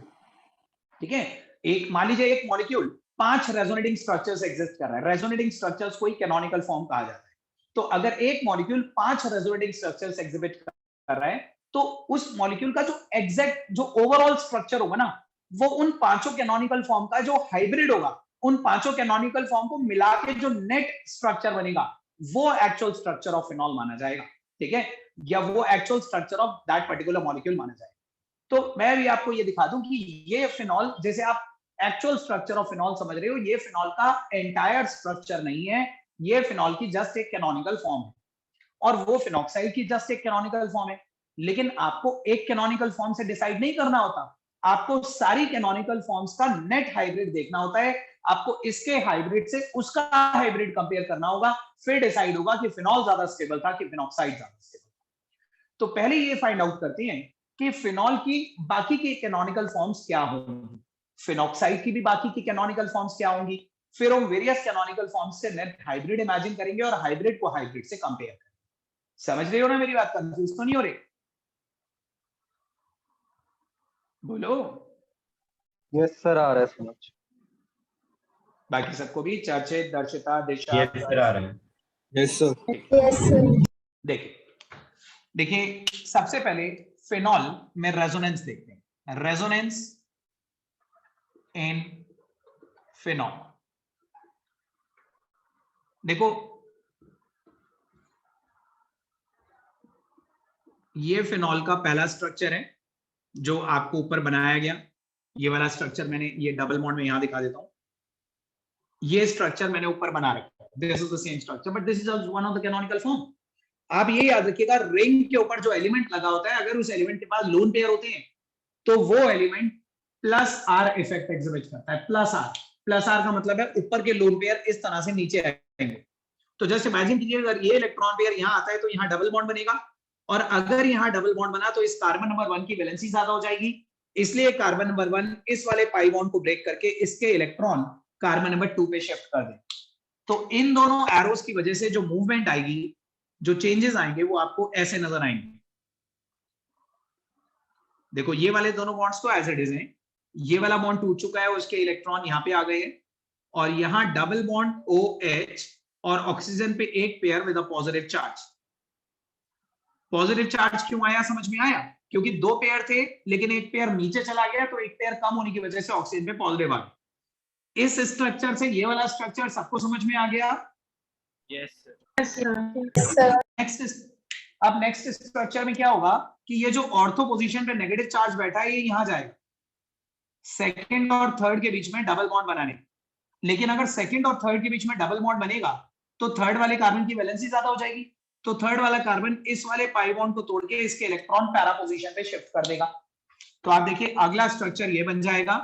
ठीक है, एक मान लीजिए एक मॉलिक्यूल 5 रेजोनेटिंग स्ट्रक्चर्स एग्जिस्ट कर रहा है। रेजोनेटिंग स्ट्रक्चर्स को ही कैनोनिकल फॉर्म कहा जाता है। तो अगर एक मॉलिक्यूल 5 रेजोनेटिंग स्ट्रक्चर्स एग्जिबिट कर रहा है तो उस मॉलिक्यूल का जो एग्जैक्ट जो ओवरऑल स्ट्रक्चर होगा ना, वो उन 5 कैनोनिकल फॉर्म का जो हाइब्रिड होगा, उन 5 कैनोनिकल फॉर्म को मिला के जो नेट स्ट्रक्चर बनेगा वो एक्चुअल स्ट्रक्चर ऑफ फिनॉल माना जाएगा। ठीक है, या वो actual structure of that particular molecule माना जाएगा। तो मैं भी आपको ये दिखा दूं कि ये फिनॉल, जैसे आप एक्चुअल स्ट्रक्चर ऑफ फिनॉल समझ रहे हो, ये फिनॉल का एंटायर स्ट्रक्चर नहीं है, ये फिनॉल की जस्ट एक कैनोनिकल फॉर्म है और वो फिनॉक्साइड की जस्ट एक कैनोनिकल फॉर्म है। लेकिन आपको एक कैनोनिकल फॉर्म से डिसाइड नहीं करना होता, आपको सारी कैनोनिकल फॉर्म्स का नेट हाइब्रिड देखना होता है। आपको इसके हाइब्रिड से उसका हाइब्रिड कंपेयर करना होगा, फिर डिसाइड होगा कि फिनॉल ज्यादा स्टेबल था कि फिनॉक्साइड ज्यादा स्टेबल था। तो पहले ये फाइंड आउट करते हैं कि फिनॉल की बाकी की कैनोनिकल फॉर्म्स क्या होंगी, फिनॉक्साइड की भी बाकी की कैनोनिकल फॉर्म्स क्या होंगी, फिर हम वेरियस कैनोनिकल फॉर्म्स से नेट हाइब्रिड इमेजिन करेंगे और हाइब्रिड को हाइब्रिड से कंपेयर करेंगे। समझ रहे हो ना मेरी बात? कंफ्यूज तो नहीं हो रहे? बोलो। Yes, sir. आ रहा है समझ. बाकी सबको भी? चर्चित, दर्शिता, दिशा? ये सर आ रहा है। Yes, sir. Yes, sir. देखिए सबसे पहले फिनॉल में रेजोनेंस देखते हैं। रेजोनेंस इन फिनॉल, देखो ये फिनॉल का पहला स्ट्रक्चर है जो आपको ऊपर बनाया गया। ये वाला स्ट्रक्चर मैंने ये डबल बॉन्ड में यहां दिखा देता हूं। ये स्ट्रक्चर मैंने ऊपर बना रखा है, this is the same structure but this is one of the canonical form. आप ये याद रखिएगा, रिंग के ऊपर जो एलिमेंट लगा होता है, अगर उस एलिमेंट के पास लोन पेयर होते हैं तो वो element plus are effect exhibit करता है। प्लस आर का मतलब है ऊपर के लोन पेयर इस तरह से नीचे आएंगे। तो जस्ट इमेजिन कीजिए अगर ये इलेक्ट्रॉन पेयर यहां आता है तो यहां डबल बॉन्ड बनेगा, और अगर यहां डबल बॉन्ड बना तो इस कार्बन नंबर 1 की वैलेंसी ज्यादा हो जाएगी, इसलिए कार्बन नंबर 1 इस वाले पाई बॉन्ड को ब्रेक करके इसके इलेक्ट्रॉन कार्बन नंबर 2 पे शिफ्ट कर दे। तो इन दोनों एरोस की वजह से जो मूवमेंट आएगी, जो चेंजेस आएंगे, वो आपको ऐसे नजर आएंगे। देखो ये वाले दोनों बॉन्ड्स तो एज इट इज हैं, ये वाला बॉन्ड टूट चुका है, उसके इलेक्ट्रॉन यहां पे आ गए हैं, और यहां डबल बॉन्ड OH और ऑक्सीजन पे एक pair with a positive charge. Positive charge क्यों आया समझ में आया? क्योंकि 2 पेयर थे लेकिन एक पेयर नीचे चला गया, तो एक पेयर कम होने की वजह से ऑक्सीजन पे पॉजिटिव आ गया। इस स्ट्रक्चर से ये वाला स्ट्रक्चर सबको समझ में आ गया? Yes, sir. Yes, sir. अब नेक्स्ट स्ट्रक्चर में क्या होगा कि ये जो ऑर्थो पोजीशन पे नेगेटिव चार्ज बैठा है ये यहां जाएगा सेकंड और थर्ड के बीच में डबल बॉन्ड बनाने। लेकिन अगर सेकंड और थर्ड के बीच में डबल बॉन्ड बनेगा तो थर्ड वाले कार्बन की वैलेंसी ज्यादा हो जाएगी, तो थर्ड वाला कार्बन इस वाले पाई बॉन्ड को तोड़ के इसके इलेक्ट्रॉन पैरा पोजीशन पे शिफ्ट कर देगा। तो आप देखिए अगला स्ट्रक्चर ये बन जाएगा,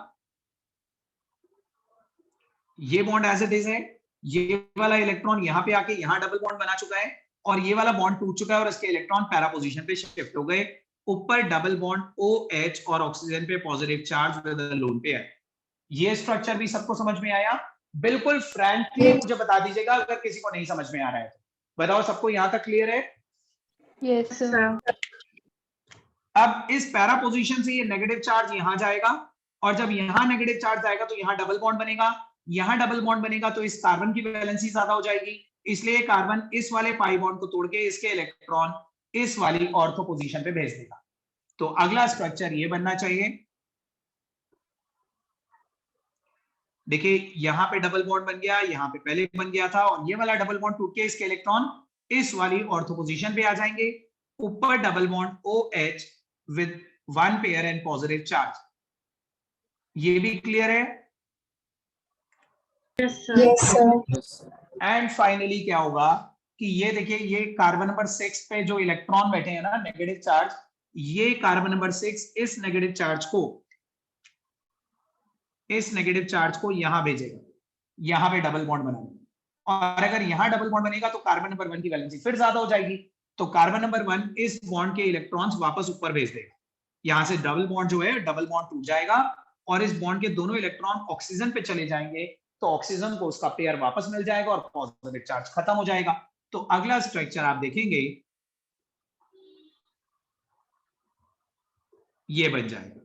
ये बॉन्ड एज इट इज है, ये वाला इलेक्ट्रॉन यहां पे आके यहां डबल बॉन्ड बना चुका है, और ये वाला बॉन्ड टूट चुका है और इसके इलेक्ट्रॉन पैरा पोजीशन पे शिफ्ट हो गए। ऊपर डबल बॉन्ड OH और ऑक्सीजन पे positive charge with a lone pair. ये स्ट्रक्चर भी सबको समझ में आया? बिल्कुल फ्रैंकली मुझे बता दीजिएगा अगर किसी को नहीं समझ में आ रहा है तो। बताओ सबको यहां तक क्लियर है? Yes, sir. अब इस पैरा पोजीशन से ये नेगेटिव चार्ज यहां जाएगा, और जब यहां नेगेटिव चार्ज आएगा तो यहां डबल बॉन्ड बनेगा, यहां डबल बॉन्ड बनेगा तो इस कार्बन की वैलेंसी ज्यादा हो जाएगी, इसलिए कार्बन इस वाले पाई बॉन्ड को तोड़ के इसके इलेक्ट्रॉन इस वाली ऑर्थो पोजीशन पे भेज देगा। तो अगला स्ट्रक्चर ये बनना चाहिए। देखिए यहां पे डबल बॉन्ड बन गया, यहां पे पहले बन गया था, और ये वाला डबल बॉन्ड टूट के इसके इलेक्ट्रॉन इस वाली ऑर्थो पोजीशन पे आ जाएंगे। ऊपर double bond OH with 1 pair and positive charge. ये भी क्लियर है? Yes, sir. एंड फाइनली क्या होगा कि ये देखिए ये कार्बन नंबर 6 पे जो इलेक्ट्रॉन बैठे हैं ना नेगेटिव चार्ज, ये कार्बन नंबर 6 इस नेगेटिव चार्ज को यहां भेजेगा, यहां पे डबल बॉन्ड बनाएगा, और अगर यहां डबल बॉन्ड बनेगा तो कार्बन नंबर 1 की वैलेंसी फिर ज्यादा हो जाएगी, तो कार्बन नंबर 1 इस बॉन्ड के इलेक्ट्रॉन्स वापस ऊपर भेज देगा। यहां से डबल बॉन्ड जो है डबल बॉन्ड टूट जाएगा, और इस बॉन्ड के दोनों इलेक्ट्रॉन ऑक्सीजन पे चले जाएंगे तो ऑक्सीजन को उसका पेयर वापस मिल जाएगा और पॉजिटिव चार्ज खत्म हो जाएगा। तो अगला स्ट्रक्चर आप देखेंगे ये बन जाएगा,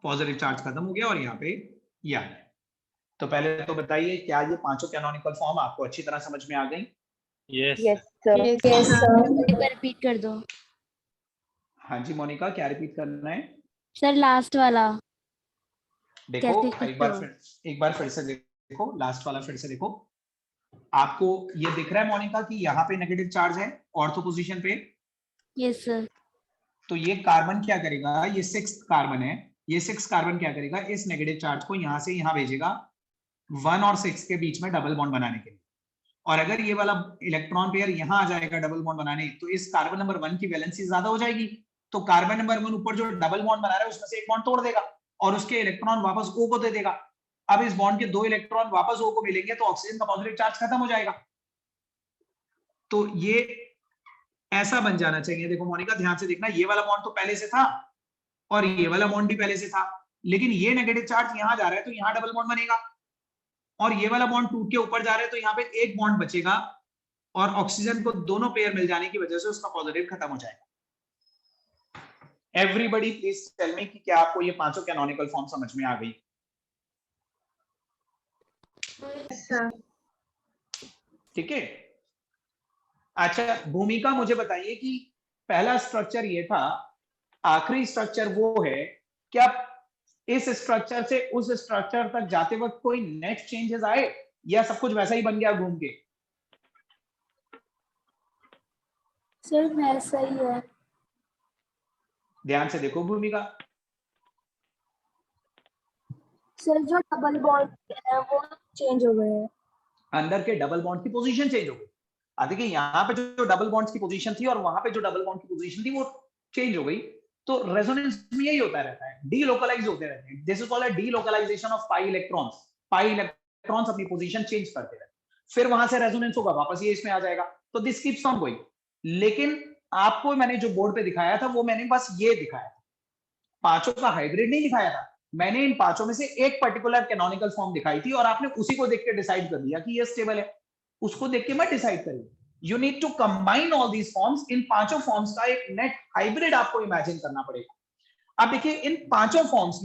पॉजिटिव चार्ज खत्म हो गया और यहाँ पे यह है। तो पहले तो बताइए क्या ये पांचों कैनोनिकल फॉर्म आपको अच्छी तरह समझ में आ गई? Yes. Yes sir. Yes, sir. एक बार रिपीट कर दो हाँ जी मोनिका, क्या रिपीट करना है? सर, लास्ट वाला देखो कैसे करते एक बार फिर से देखो, लास्ट वाला फिर से देखो। आपको ये दिख रहा है मोनिका कि यहाँ पे नेगेटिव चार्ज है ऑर्थो पोजीशन पे। Yes sir. तो ये कार्बन क्या करेगा, ये 6th कार्बन है, ये 6th कार्बन क्या करेगा, इस नेगेटिव चार्ज को यहाँ से यहाँ भेजेगा 1 और 6 के बीच में डबल बॉन्ड बनाने के लिए। और अगर ये वाला इलेक्ट्रॉन पेयर यहाँ आ जाएगा डबल बॉन्ड बनाने, तो इस कार्बन नंबर 1 की वैलेंसी ज्यादा हो जाएगी। तो कार्बन नंबर 1 ऊपर जो डबल बॉन्ड बना रहा है उसमें से एक बॉन्ड तोड़ देगा और उसके इलेक्ट्रॉन वापस O को दे देगा। अब इस बॉन्ड के 2 इलेक्ट्रॉन वापस O को मिलेंगे तो ऑक्सीजन का पॉजिटिव चार्ज खत्म हो जाएगा। तो ये ऐसा बन जाना चाहिए। देखो मोनिका ध्यान से देखना, ये वाला बॉन्ड तो पहले से था और ये वाला बॉन्ड भी पहले से था, लेकिन ये नेगेटिव चार्ज यहाँ जा रहा है तो यहाँ डबल बॉन्ड बनेगा और ये वाला बॉन्ड टूट के ऊपर जा रहा है तो यहाँ पे एक बॉन्ड बचेगा और ऑक्सीजन को दोनों पेयर मिल जाने की वजह से उसका पॉजिटिव खत्म हो जाएगा। एवरीबॉडी प्लीज टेल मी कि क्या आपको ये पांचों कैनोनिकल फॉर्म समझ में आ गई? Sir. ठीक है। अच्छा भूमिका मुझे बताइए कि पहला स्ट्रक्चर ये था, आखिरी स्ट्रक्चर वो है, क्या इस स्ट्रक्चर से उस स्ट्रक्चर तक जाते वक्त कोई नेट चेंजेस आए या सब कुछ वैसा ही बन गया घूम के? सर वैसा ही है। ध्यान से देखो भूमिका, सर जो डबल बॉन्ड है वो चेंज हो गए हैं। अंदर के डबल बॉन्ड की पोजीशन चेंज हो गई। देखिए यहाँ पे जो डबल बॉन्ड्स की पोजीशन थी और वहां पे जो डबल बॉन्ड की पोजीशन थी वो चेंज हो गई। तो रेजोनेंस में यही होता रहता है, डीलोकलाइज होते रहते हैं। This is called a delocalization of pi electrons. Pi electrons अपनी पोजीशन चेंज करते रहते हैं, फिर वहां से रेजोनेंस होगा, वापस ये इसमें आ जाएगा। तो दिस कीप्स ऑन गोइंग। लेकिन आपको मैंने जो बोर्ड पे दिखाया था वो मैंने बस ये दिखाया था, पांचों का हाइब्रिड नहीं दिखाया था। मैंने इन पांचों में से एक पर्टिकुलर कैनोनिकल फॉर्म दिखाई थी और आपने उसी को देख के डिसाइड कर लिया कि ये स्टेबल है। उसको देख के मत डिसाइड करिए, you need to combine all these forms. इन पांचों फॉर्म्स का एक नेट हाइब्रिड आपको इमेजिन करना पड़ेगा। अब देखिए इन पांचों फॉर्म्स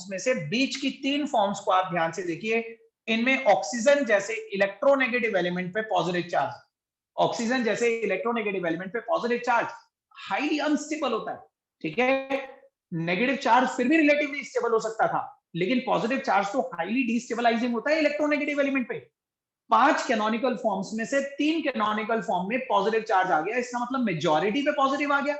में से बीच की 3 फॉर्म्स को आप ध्यान से देखिए। इनमें ऑक्सीजन जैसे इलेक्ट्रोनेगेटिव एलिमेंट पे पॉजिटिव चार्ज, ऑक्सीजन जैसे इलेक्ट्रोनेगेटिव एलिमेंट पे पॉजिटिव चार्ज हाईली अनस्टेबल होता है। ठीक है, नेगेटिव चार्ज फिर भी रिलेटिवली स्टेबल हो सकता था, लेकिन पॉजिटिव चार्ज तो हाईली डिस्टेबलाइजिंग होता है इलेक्ट्रोनेगेटिव एलिमेंट पे। 5 कैनोनिकल फॉर्म्स में से 3 कैनोनिकल फॉर्म में पॉजिटिव चार्ज आ गया, इसका मतलब मेजॉरिटी पे पॉजिटिव आ गया।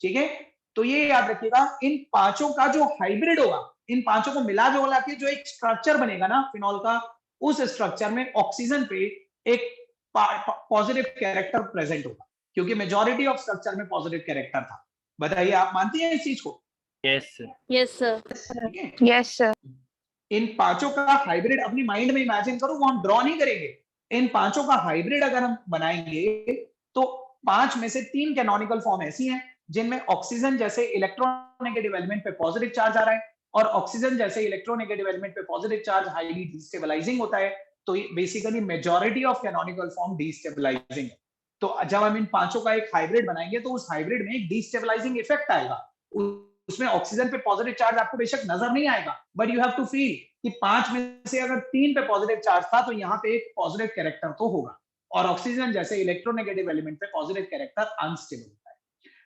ठीक है, तो ये याद रखिएगा, इन पांचों का जो हाइब्रिड होगा, इन पांचों को मिला जोला के जो एक स्ट्रक्चर बनेगा ना फिनॉल का, उस स्ट्रक्चर में ऑक्सीजन पे एक पॉजिटिव कैरेक्टर प्रेजेंट होगा, क्योंकि मेजॉरिटी ऑफ स्ट्रक्चर में पॉजिटिव कैरेक्टर था। बताइए आप मानती हैं इस चीज को? Yes, sir. Yes sir. Yes, sir. इन पांचों का हाइब्रिड अपनी माइंड में इमेजिन करो, वो हम ड्रॉ नहीं करेंगे। इन पांचों का हाइब्रिड अगर हम बनाएंगे तो 5 में से 3 कैनोनिकल फॉर्म ऐसी हैं जिनमें ऑक्सीजन जैसे इलेक्ट्रोनेगेटिव एलिमेंट पे पॉजिटिव चार्ज आ रहा है और ऑक्सीजन जैसे इलेक्ट्रोनेगेटिव एलिमेंट पे पॉजिटिव चार्ज हाईली डिस्टेबलाइजिंग होता है। तो basically majority of canonical form destabilizing है। तो जब हम इन पांचों का एक हाइब्रिड बनाएंगे तो उस हाइब्रिड में एक डिस्टेबलाइजिंग इफेक्ट आएगा। उसमें ऑक्सीजन पे पॉजिटिव चार्ज आपको बेशक नजर नहीं आएगा, but you have to feel कि 5 में से अगर 3 पे पॉजिटिव चार्ज था तो यहाँ पे एक पॉजिटिव कैरेक्टर तो होगा, और ऑक्सीजन जैसे इलेक्ट्रोनेगेटिव एलिमेंट पे पॉजिटिव कैरेक्टर अनस्टेबल होता है।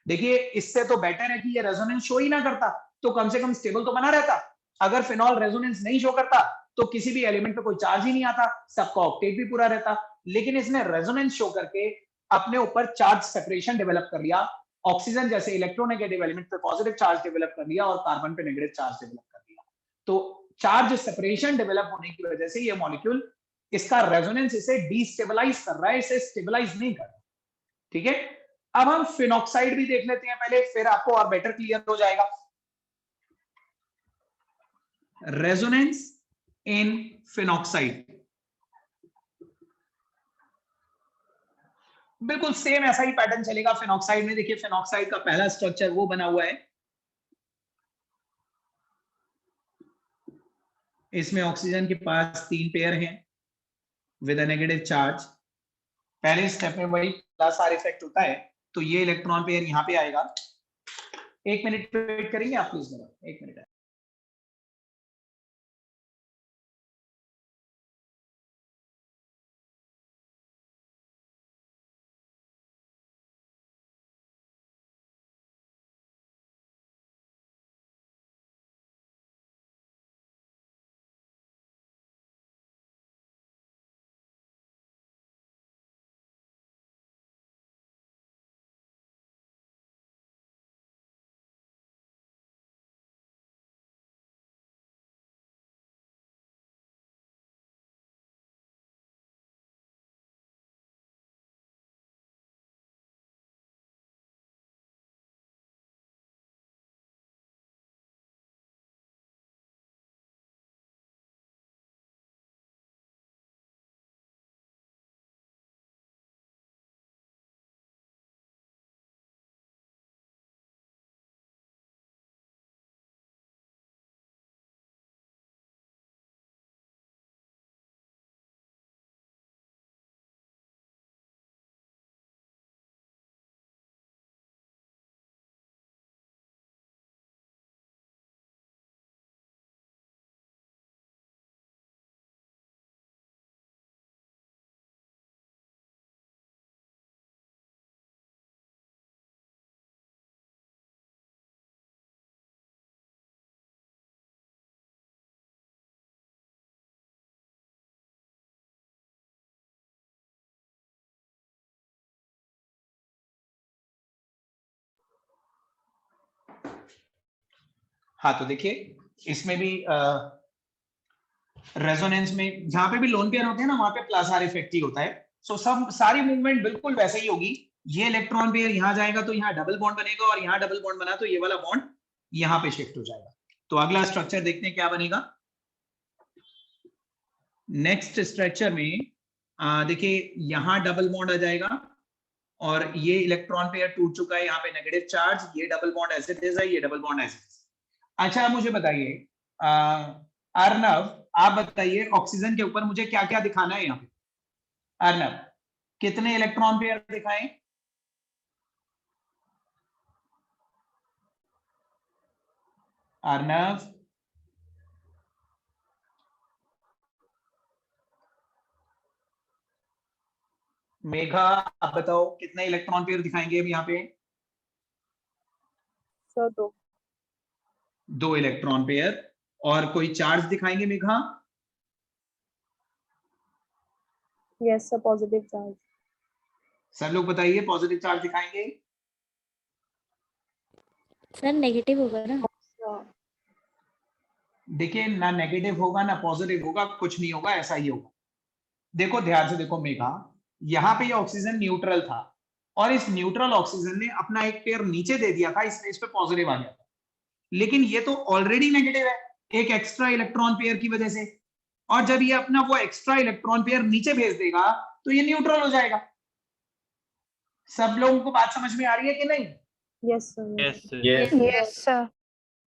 देखिए इससे तो बेटर है कि ये रेजोनेंस शो ही ना करता, तो कम से कम स्टेबल तो बना रहता। अगर फिनॉल रेजोनेंस नहीं शो करता तो किसी भी एलिमेंट पे कोई चार्ज ही नहीं आता, सबका ऑक्टेट भी पूरा रहता। लेकिन इसने रेजोनेंस शो करके अपने ऊपर चार्ज सेपरेशन डेवलप कर लिया, ऑक्सीजन जैसे इलेक्ट्रोनेगेटिव एलिमेंट पे पॉजिटिव चार्ज डेवलप कर लिया और कार्बन पे नेगेटिव चार्ज डेवलप कर लिया। तो चार्ज सेपरेशन डेवलप होने की वजह से ये मॉलिक्यूल, इसका रेजोनेंस इसे डिस्टेबलाइज कर रहा है, इसे स्टेबलाइज नहीं कर रहा। ठीक है, अब हम फिनॉक्साइड भी देख लेते हैं पहले, फिर आपको और बेटर क्लियर हो जाएगा। रेजोनेंस इन फिनॉक्साइड, बिल्कुल सेम ऐसा ही पैटर्न चलेगा फेनॉक्साइड में। देखिए फेनॉक्साइड का पहला स्ट्रक्चर वो बना हुआ है, इसमें ऑक्सीजन के पास 3 पेयर हैं विद अ नेगेटिव चार्ज। पहले स्टेप में वही प्लस आर इफेक्ट होता है, तो ये इलेक्ट्रॉन पेयर यहाँ पे आएगा। 1 मिनट वेट करेंगे आप प्लीज मेरा, 1 मिनट। हाँ तो देखिए इसमें भी रेजोनेंस में जहां पे भी लोन पेयर होते हैं ना, वहां पे प्लस आर इफेक्ट ही होता है। सो सब सारी मूवमेंट बिल्कुल वैसे ही होगी। ये इलेक्ट्रॉन पेयर यहाँ जाएगा तो यहाँ डबल बॉन्ड बनेगा, और यहाँ डबल बॉन्ड बना तो ये वाला बॉन्ड यहाँ पे शिफ्ट हो जाएगा। तो अगला स्ट्रक्चर देखते हैं क्या बनेगा। नेक्स्ट स्ट्रक्चर में देखिए यहाँ डबल बॉन्ड आ जाएगा, और ये इलेक्ट्रॉन पेयर टूट चुका है, यहाँ पे नेगेटिव चार्ज, ये double bond as it is है, ये double bond as it is. अच्छा मुझे बताइए अर्नव, आप बताइए ऑक्सीजन के ऊपर मुझे क्या क्या दिखाना है यहाँ पे। अर्नव कितने इलेक्ट्रॉन पेयर दिखाएं? अर्नव मेघा आप बताओ कितने इलेक्ट्रॉन पेयर दिखाएंगे अब यहाँ पे? Sir 2 electron pair. और कोई चार्ज दिखाएंगे Megha? Yes sir, positive charge. सब लोग बताइए पॉजिटिव चार्ज दिखाएंगे? सर नेगेटिव होगा ना? देखिए ना नेगेटिव होगा ना पॉजिटिव होगा, कुछ नहीं होगा, ऐसा ही होगा। देखो ध्यान से देखो मेघा, यहाँ पे ये ऑक्सीजन न्यूट्रल था, और इस न्यूट्रल ऑक्सीजन ने अपना एक पेयर नीचे दे दिया था, इसलिए इस पे पॉजिटिव आ गया था। लेकिन ये तो ऑलरेडी नेगेटिव है एक एक्स्ट्रा इलेक्ट्रॉन पेयर की वजह से, और जब ये अपना वो एक्स्ट्रा इलेक्ट्रॉन पेयर नीचे भेज देगा तो ये न्यूट्रल हो जाएगा। सब लोगों को बात समझ में आ रही है कि नहीं? Yes sir. Yes, sir. Yes. Yes sir.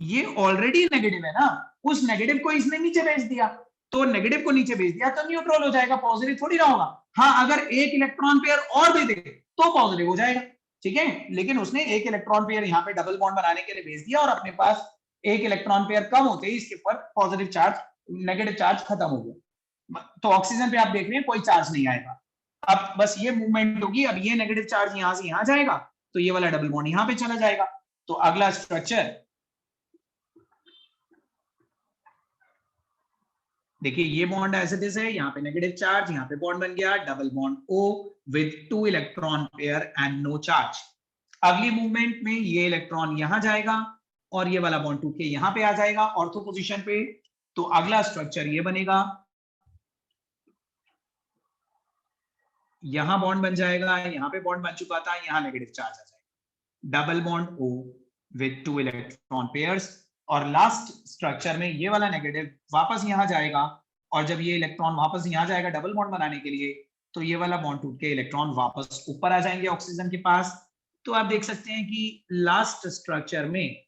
ये ऑलरेडी नेगेटिव है ना, उस नेगेटिव को इसने नीचे भेज दिया, तो नेगेटिव को नीचे भेज दिया तो न्यूट्रल हो जाएगा, पॉजिटिव थोड़ी ना होगा। हाँ अगर एक इलेक्ट्रॉन पेयर और दे दे तो पॉजिटिव हो जाएगा, ठीक है। लेकिन उसने एक इलेक्ट्रॉन पेयर यहाँ पे डबल बॉन्ड बनाने के लिए भेज दिया, और अपने पास एक इलेक्ट्रॉन पेयर कम होते ही इसके ऊपर पॉजिटिव चार्ज, नेगेटिव चार्ज खत्म हो गया। तो ऑक्सीजन पे आप देख रहे हैं कोई चार्ज नहीं आएगा। अब बस ये मूवमेंट होगी, अब ये नेगेटिव चार्ज यहां से यहां जाएगा तो ये वाला डबल बॉन्ड यहां पे चला जाएगा। तो अगला स्ट्रक्चर देखिए, ये बॉन्ड एज इट इज है, यहाँ पे नेगेटिव चार्ज, यहाँ पे बॉन्ड बन गया double bond O with 2 electron pair and no charge. अगली मूवमेंट में ये इलेक्ट्रॉन यहां जाएगा और ये वाला बॉन्ड टूट के यहाँ पे आ जाएगा ऑर्थो पोजीशन पे। तो अगला स्ट्रक्चर ये बनेगा, यहां बॉन्ड बन जाएगा, यहाँ पे बॉन्ड बन चुका था, यहाँ नेगेटिव चार्ज आ जाएगा, double bond O with 2 electron pairs. और लास्ट स्ट्रक्चर में ये वाला नेगेटिव वापस यहां जाएगा, और जब ये इलेक्ट्रॉन वापस यहां जाएगा डबल बॉन्ड बनाने के लिए, तो ये वाला बॉन्ड टूट के इलेक्ट्रॉन वापस ऊपर आ जाएंगे ऑक्सीजन के पास। तो आप देख सकते हैं कि लास्ट स्ट्रक्चर में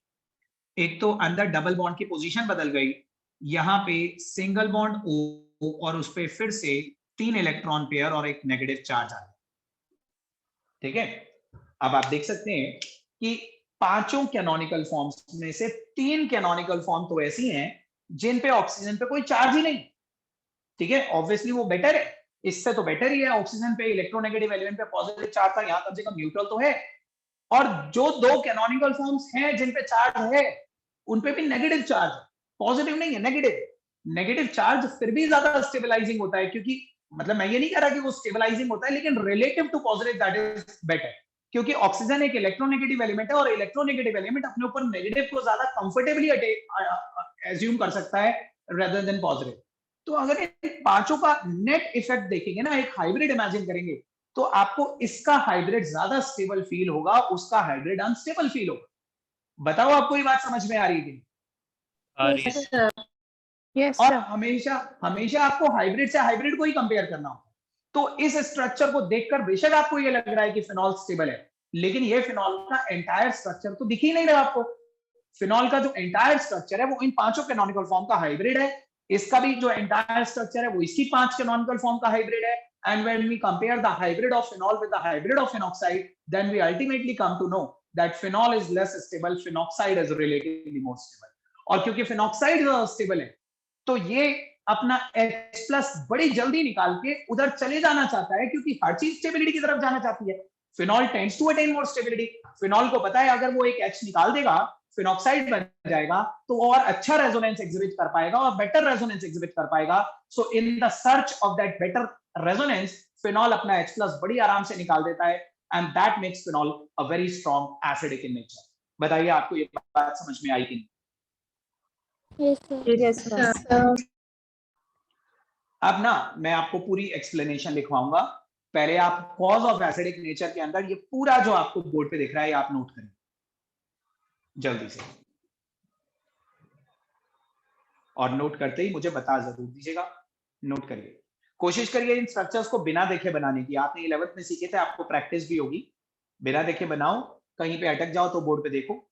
एक तो अंदर डबल बॉन्ड की पोजीशन बदल गई, यहाँ पे सिंगल बॉन्ड O और उस पे फिर से 3 इलेक्ट्रॉन पेयर और एक नेगेटिव चार्ज आ गया। ठीक है, अब आप देख सकते हैं कि पांचों कैनोनिकल फॉर्म्स में से 3 कैनोनिकल फॉर्म तो ऐसी हैं जिन पे ऑक्सीजन पे कोई चार्ज ही नहीं। ठीक है, ऑब्वियसली वो बेटर है, इससे तो बेटर ही है। ऑक्सीजन पे इलेक्ट्रोनेगेटिव एलिमेंट पे पॉजिटिव चार्ज था, यहां कम से कम न्यूट्रल तो है। और जो 2 कैनोनिकल फॉर्म्स हैं जिन पे चार्ज है उन पे भी नेगेटिव चार्ज, पॉजिटिव नहीं है, नेगेटिव। नेगेटिव चार्ज फिर भी ज्यादा स्टेबलाइजिंग होता है, क्योंकि मतलब मैं ये नहीं कह रहा कि वो स्टेबलाइजिंग होता है, लेकिन relative to positive that is better, क्योंकि ऑक्सीजन एक इलेक्ट्रोनेगेटिव एलिमेंट है और इलेक्ट्रोनेगेटिव एलिमेंट अपने ऊपर नेगेटिव को ज्यादा कंफर्टेबली एज्यूम कर सकता है रेदर देन पॉजिटिव। तो अगर इन पांचों का नेट इफेक्ट देखेंगे ना, एक हाइब्रिड इमेजिन करेंगे, तो आपको इसका हाइब्रिड ज्यादा स्टेबल फील होगा, उसका हाइब्रिड अनस्टेबल फील होगा। बताओ आपको ये बात समझ में आ रही है? आ रही है। यस और सर। हमेशा हमेशा आपको हाइब्रिड से हाइब्रिड को ही कंपेयर करना होगा। तो इस स्ट्रक्चर को देखकर बेशक आपको ये लग रहा है कि फिनॉल स्टेबल है, लेकिन ये फिनॉल का एंटायर स्ट्रक्चर तो दिख ही नहीं रहा आपको। फिनॉल का जो एंटायर स्ट्रक्चर है वो इन पांचों कैनोनिकल फॉर्म का हाइब्रिड है, इसका भी जो एंटायर स्ट्रक्चर है वो इसकी 5 कैनोनिकल फॉर्म का हाइब्रिड है। And when we compare the hybrid of phenol with the hybrid of phenoxide, then we ultimately come to know that phenol is less stable, phenoxide is relatively more stable. और क्योंकि phenoxide ज्यादा stable है, तो ये अपना H+ बड़ी जल्दी निकाल के उधर चले जाना चाहता है, क्योंकि हर चीज स्टेबिलिटी की तरफ जाना चाहती है। Phenol tends to attain more stability. Phenol को पता है अगर वो एक H निकाल देगा, फिनॉक्साइड बन जाएगा, तो वो और अच्छा रेजोनेंस एग्जिबिट कर पाएगा और बेटर रेजोनेंस एग्जिबिट कर पाएगा। So in the search of that better resonance, phenol अपना H+ बड़ी आराम से निकाल देता है, and that makes phenol a very strong acidic in nature. बताइए आपको ये बात समझ में आई कि नहीं? Yes sir. अब ना मैं आपको पूरी एक्सप्लेनेशन लिखवाऊंगा। पहले आप कॉज ऑफ एसिडिक नेचर के अंदर ये पूरा जो आपको बोर्ड पे दिख रहा है, आप नोट करें जल्दी से, और नोट करते ही मुझे बता जरूर दीजिएगा। नोट करिए, कोशिश करिए इन स्ट्रक्चर्स को बिना देखे बनाने की। आपने 11th में सीखे थे, आपको प्रैक्टिस भी होगी। बिना देखे बनाओ, कहीं पे अटक जाओ तो बोर्ड पे देखो।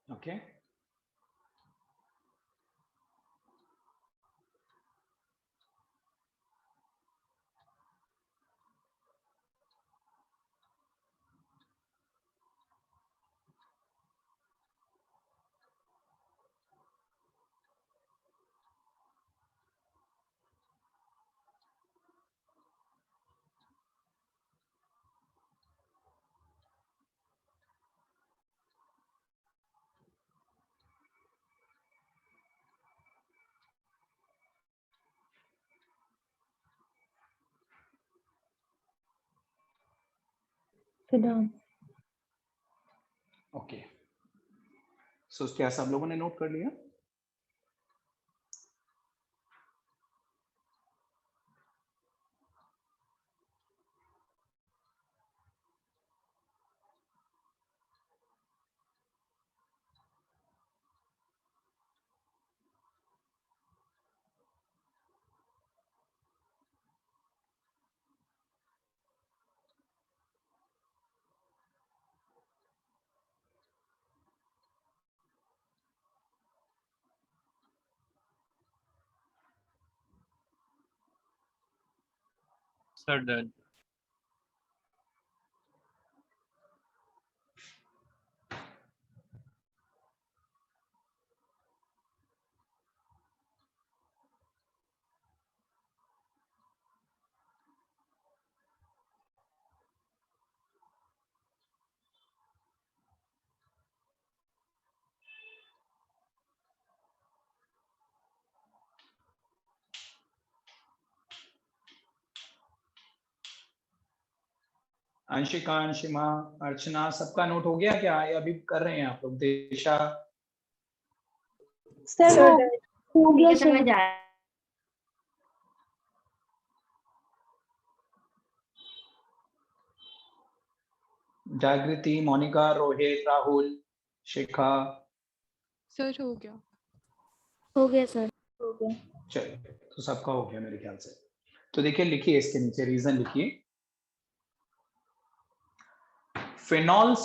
Okay. Phenol. ओके, सो क्या सब लोगों ने नोट कर लिया? Sir, done. अंशिका, अंशिमा, अर्चना, सबका नोट हो गया क्या, या अभी कर रहे हैं आप लोग? दिशा, सर हो गया सर। जागृति, मोनिका, रोहित, राहुल, शिखा? सर हो गया। हो गया सर। हो गया। चलो, तो सबका हो गया मेरे ख्याल से। तो देखिए, लिखिए इसके नीचे रीजन लिखिए। phenols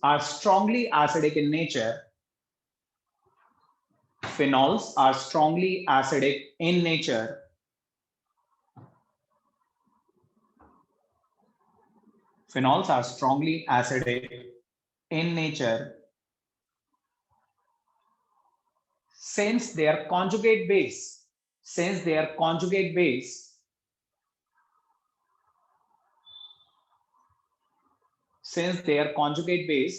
are strongly acidic in nature. Phenols are strongly acidic in nature. Phenols are strongly acidic in nature since their conjugate base since their conjugate base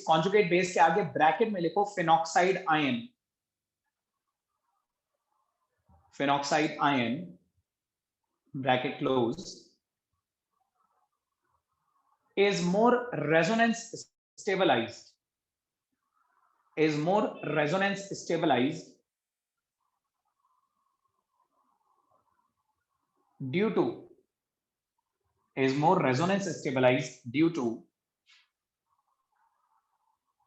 conjugate base के आगे ब्रैकेट में लिखो phenoxide ion bracket close is more resonance stabilized due to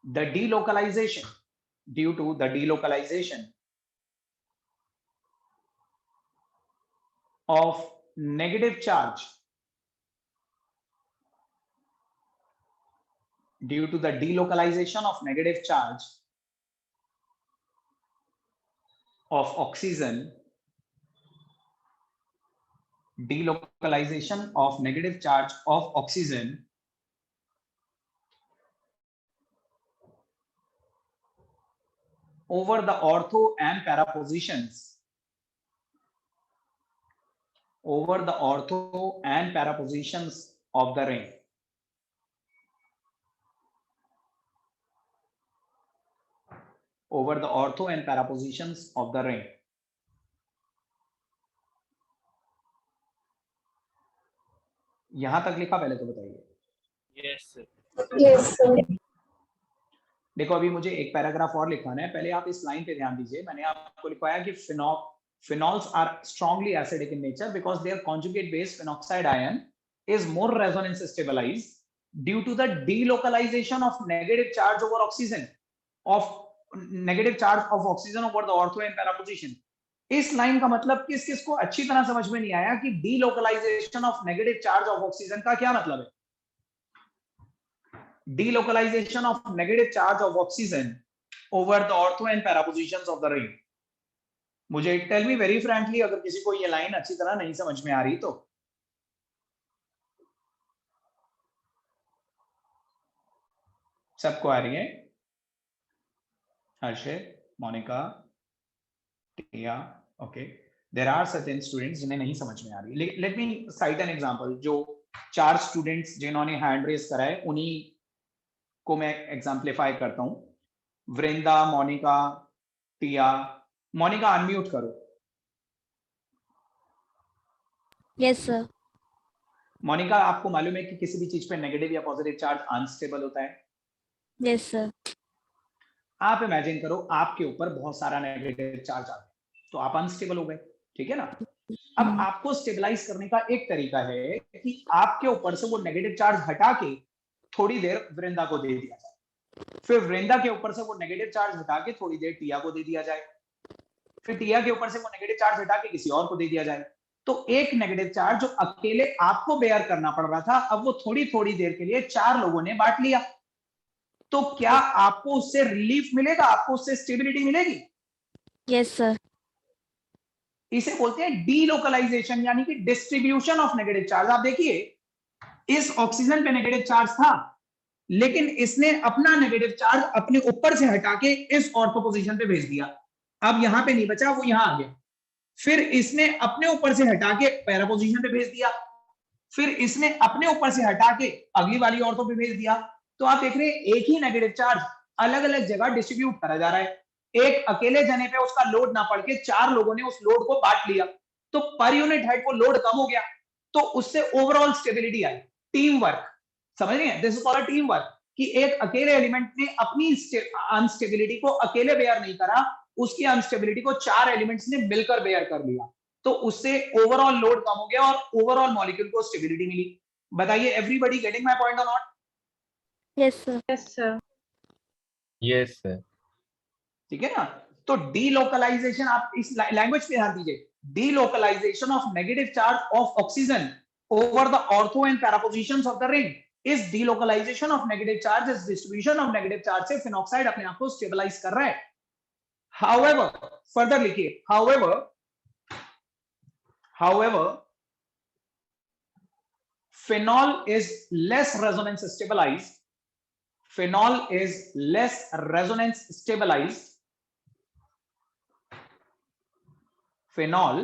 the delocalization of negative charge of oxygen over the ortho and para positions of the ring. यहां तक लिखा? पहले तो बताइए। Yes, sir. Yes sir. देखो, अभी मुझे एक पैराग्राफ और लिखवाना है, पहले आप इस लाइन पे ध्यान दीजिए। मैंने आपको लिखवाया कि phenols are strongly acidic in nature because their conjugate base phenoxide ion is more resonance stabilized due to the delocalization of negative charge of oxygen over the ortho and para position. इस line का मतलब किस किस को अच्छी तरह समझ में नहीं आया कि delocalization of negative charge of oxygen का क्या मतलब है? delocalization of negative charge of oxygen over the ortho and para positions of the ring. मुझे टेल मी वेरी फ्रैंकली, अगर किसी को ये लाइन अच्छी तरह नहीं समझ में आ रही तो सबको आ रही है? Harshit, Monica, Tia, okay. There are certain students जिन्हें नहीं समझ में आ रही. Let me cite an example. जो 4 स्टूडेंट्स जिन्होंने हैंड रेज करा है उन्हीं को मैं एग्जाम्पलीफाई करता हूं. Vrinda, Monica, Tia. Monica unmute करो. Yes sir. मोनिका, आपको मालूम है कि किसी भी चीज पे नेगेटिव या पॉजिटिव चार्ज अनस्टेबल होता है? Yes sir. आप इमेजिन करो आपके ऊपर बहुत सारा नेगेटिव चार्ज आ गया तो आप अनस्टेबल हो गए, ठीक है ना. अब आपको स्टेबलाइज करने का एक तरीका है कि आपके ऊपर से वो नेगेटिव चार्ज हटा के थोड़ी देर वृंदा को दे दिया जाए, फिर वृंदा के ऊपर से वो नेगेटिव चार्ज हटा के थोड़ी देर टिया को दे दिया जाए, फिर टिया के ऊपर से वो नेगेटिव चार्ज हटा के किसी और को दे दिया जाए. तो एक नेगेटिव चार्ज जो अकेले आपको बेयर करना पड़ रहा था, अब वो थोड़ी थोड़ी देर के लिए 4 लोगों ने बांट लिया. तो क्या आपको उससे रिलीफ मिलेगा? आपको उससे स्टेबिलिटी मिलेगी? Yes sir. इसे बोलते हैं डीलोकलाइजेशन, यानी कि डिस्ट्रीब्यूशन ऑफ नेगेटिव चार्ज. आप देखिए, इस ऑक्सीजन पे नेगेटिव चार्ज था, लेकिन इसने अपना नेगेटिव चार्ज अपने ऊपर से हटा के इस ऑर्थो पोजीशन पे भेज दिया. अब यहां पे नहीं बचा, वो यहां आ गया. फिर इसने अपने ऊपर से हटा के पैरा पोजीशन पे भेज दिया, फिर इसने अपने ऊपर से हटा के अगली वाली ऑर्थो पे भेज दिया. तो आप देख रहे हैं एक ही नेगेटिव चार्ज अलग अलग जगह डिस्ट्रीब्यूट करा जा रहा है. एक अकेले जने पे उसका लोड ना पड़ के 4 लोगों ने उस लोड को बांट लिया, तो पर यूनिट हेड वो लोड कम हो गया, तो उससे ओवरऑल स्टेबिलिटी आई. टीम वर्क, समझ रहे हैं? This is called team work, कि एक अकेले एलिमेंट ने अपनी अनस्टेबिलिटी को अकेले बेयर नहीं करा, उसकी अनस्टेबिलिटी को 4 एलिमेंट्स ने मिलकर बेयर कर लिया, तो उससे ओवरऑल लोड कम हो गया और ओवरऑल मॉलिक्यूल को स्टेबिलिटी मिली. बताइए, एवरीबॉडी गेटिंग माय पॉइंट और not? Yes sir. Yes sir. Yes sir. ठीक है ना. तो डीलोकलाइजेशन, आप इस लैंग्वेज पे ध्यान दीजिए. Delocalization of negative charge of oxygen over the ortho and para positions of the ring is delocalization of negative charge, is distribution of negative charge से phenol अपने आप को stabilize कर रहा है. However, further लिखिए, however phenol is less resonance stabilized. Phenol is less resonance stabilized. Phenol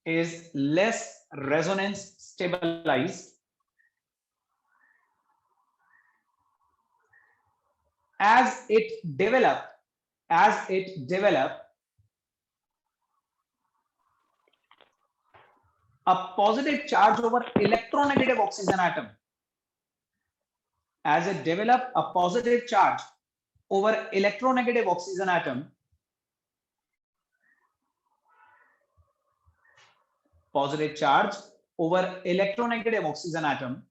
is less resonance stabilized as it develop a positive charge over electronegative oxygen atom. As it develop a positive charge over electronegative oxygen atom, positive charge over electronegative oxygen atom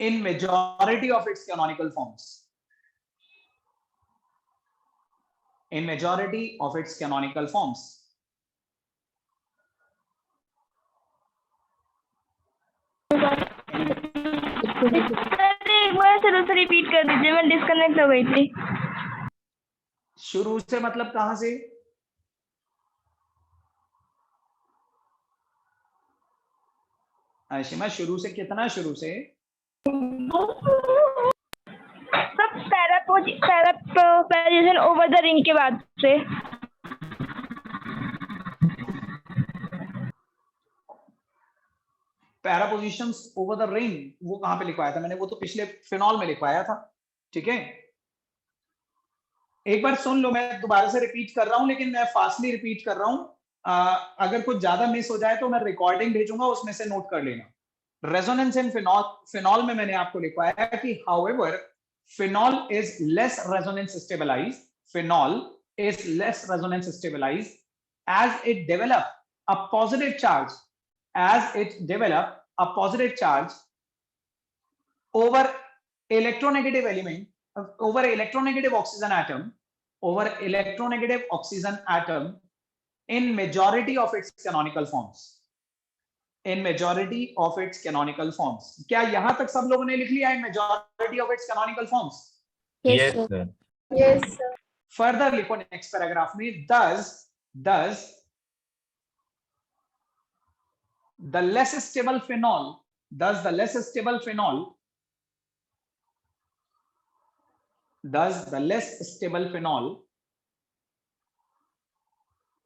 in majority of its canonical forms. In majority of its canonical forms. एक बार शुरू से repeat कर दीजिए, मैं disconnect हो गई थी. शुरू से मतलब कहां से? आशिमा, शुरू से कितना? शुरू से सब पैरापोजिशन ओवर द रिंग के बाद से. Para positions over the ring, वो कहां पे लिखवाया था मैंने? वो तो पिछले फिनॉल में लिखवाया था. ठीक है, एक बार सुन लो, मैं दोबारा से रिपीट कर रहा हूं, लेकिन मैं फास्टली रिपीट कर रहा हूं. अगर कुछ ज्यादा मिस हो जाए तो मैं रिकॉर्डिंग भेजूंगा, उसमें से नोट कर लेना. रेजोनेंस इन फिनॉल में मैंने आपको लिखवाया है कि however phenol is less resonance stabilized. Phenol is less resonance stabilized as it develop a positive charge, as it develop a positive charge over electronegative element, over electronegative oxygen atom, over electronegative oxygen atom in majority of its canonical forms. in majority of its canonical forms. क्या यहां तक सब लोगों ने लिख लिया in majority of its canonical forms? Yes, Yes, sir. sir. Yes, sir. Further लिखो next paragraph में, thus the less stable phenol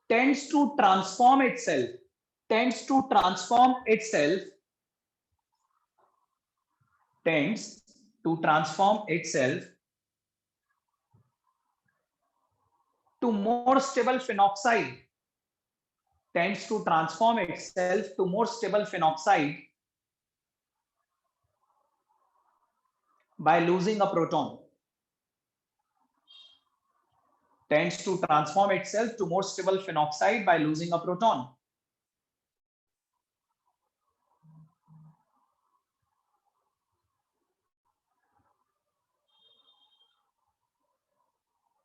tends to transform itself to more stable phenoxide by losing a proton. Tends to transform itself to more stable phenoxide by losing a proton.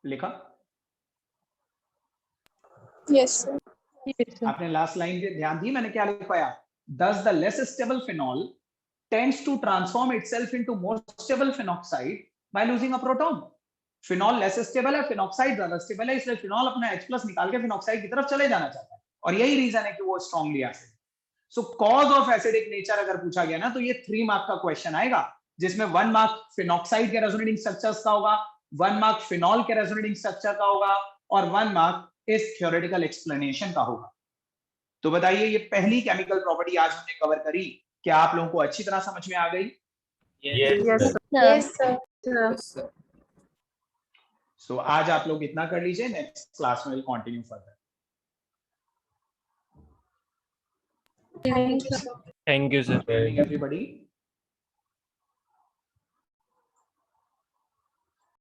लिखा? Yes, sir. आपने last line पे ध्यान दी, मैंने क्या लिखवाया? Thus the less stable phenol tends to transform itself into more stable phenoxide by losing a proton. Phenol less stable है, phenoxide ज्यादा stable है, इसलिए फिनॉल अपना H+ निकाल के फिनॉक्साइड की तरफ चले जाना चाहता है, और यही रीजन है कि वो strongly acid. Show cause of acidic nature अगर पूछा गया ना, तो ये 3 मार्क का क्वेश्चन आएगा, जिसमें 1 मार्क फिनॉक्साइड के रेजोनेटिंग स्ट्रक्चर्स का होगा, 1 मार्क फिनॉल के रेजोनेटिंग स्ट्रक्चर का होगा, और 1 मार्क इस थ्योरेटिकल एक्सप्लेनेशन का होगा। तो बताइए, ये पहली केमिकल प्रॉपर्टी आज हमने कवर करी, क्या आप लोगों को अच्छी तरह समझ में आ गई? Yes, Yes, sir. Sir. Yes, sir. सो आज आप लोग इतना कर लीजिए, नेक्स्ट क्लास में will continue further. Thank you, sir. Thank you, sir. Sir. Everybody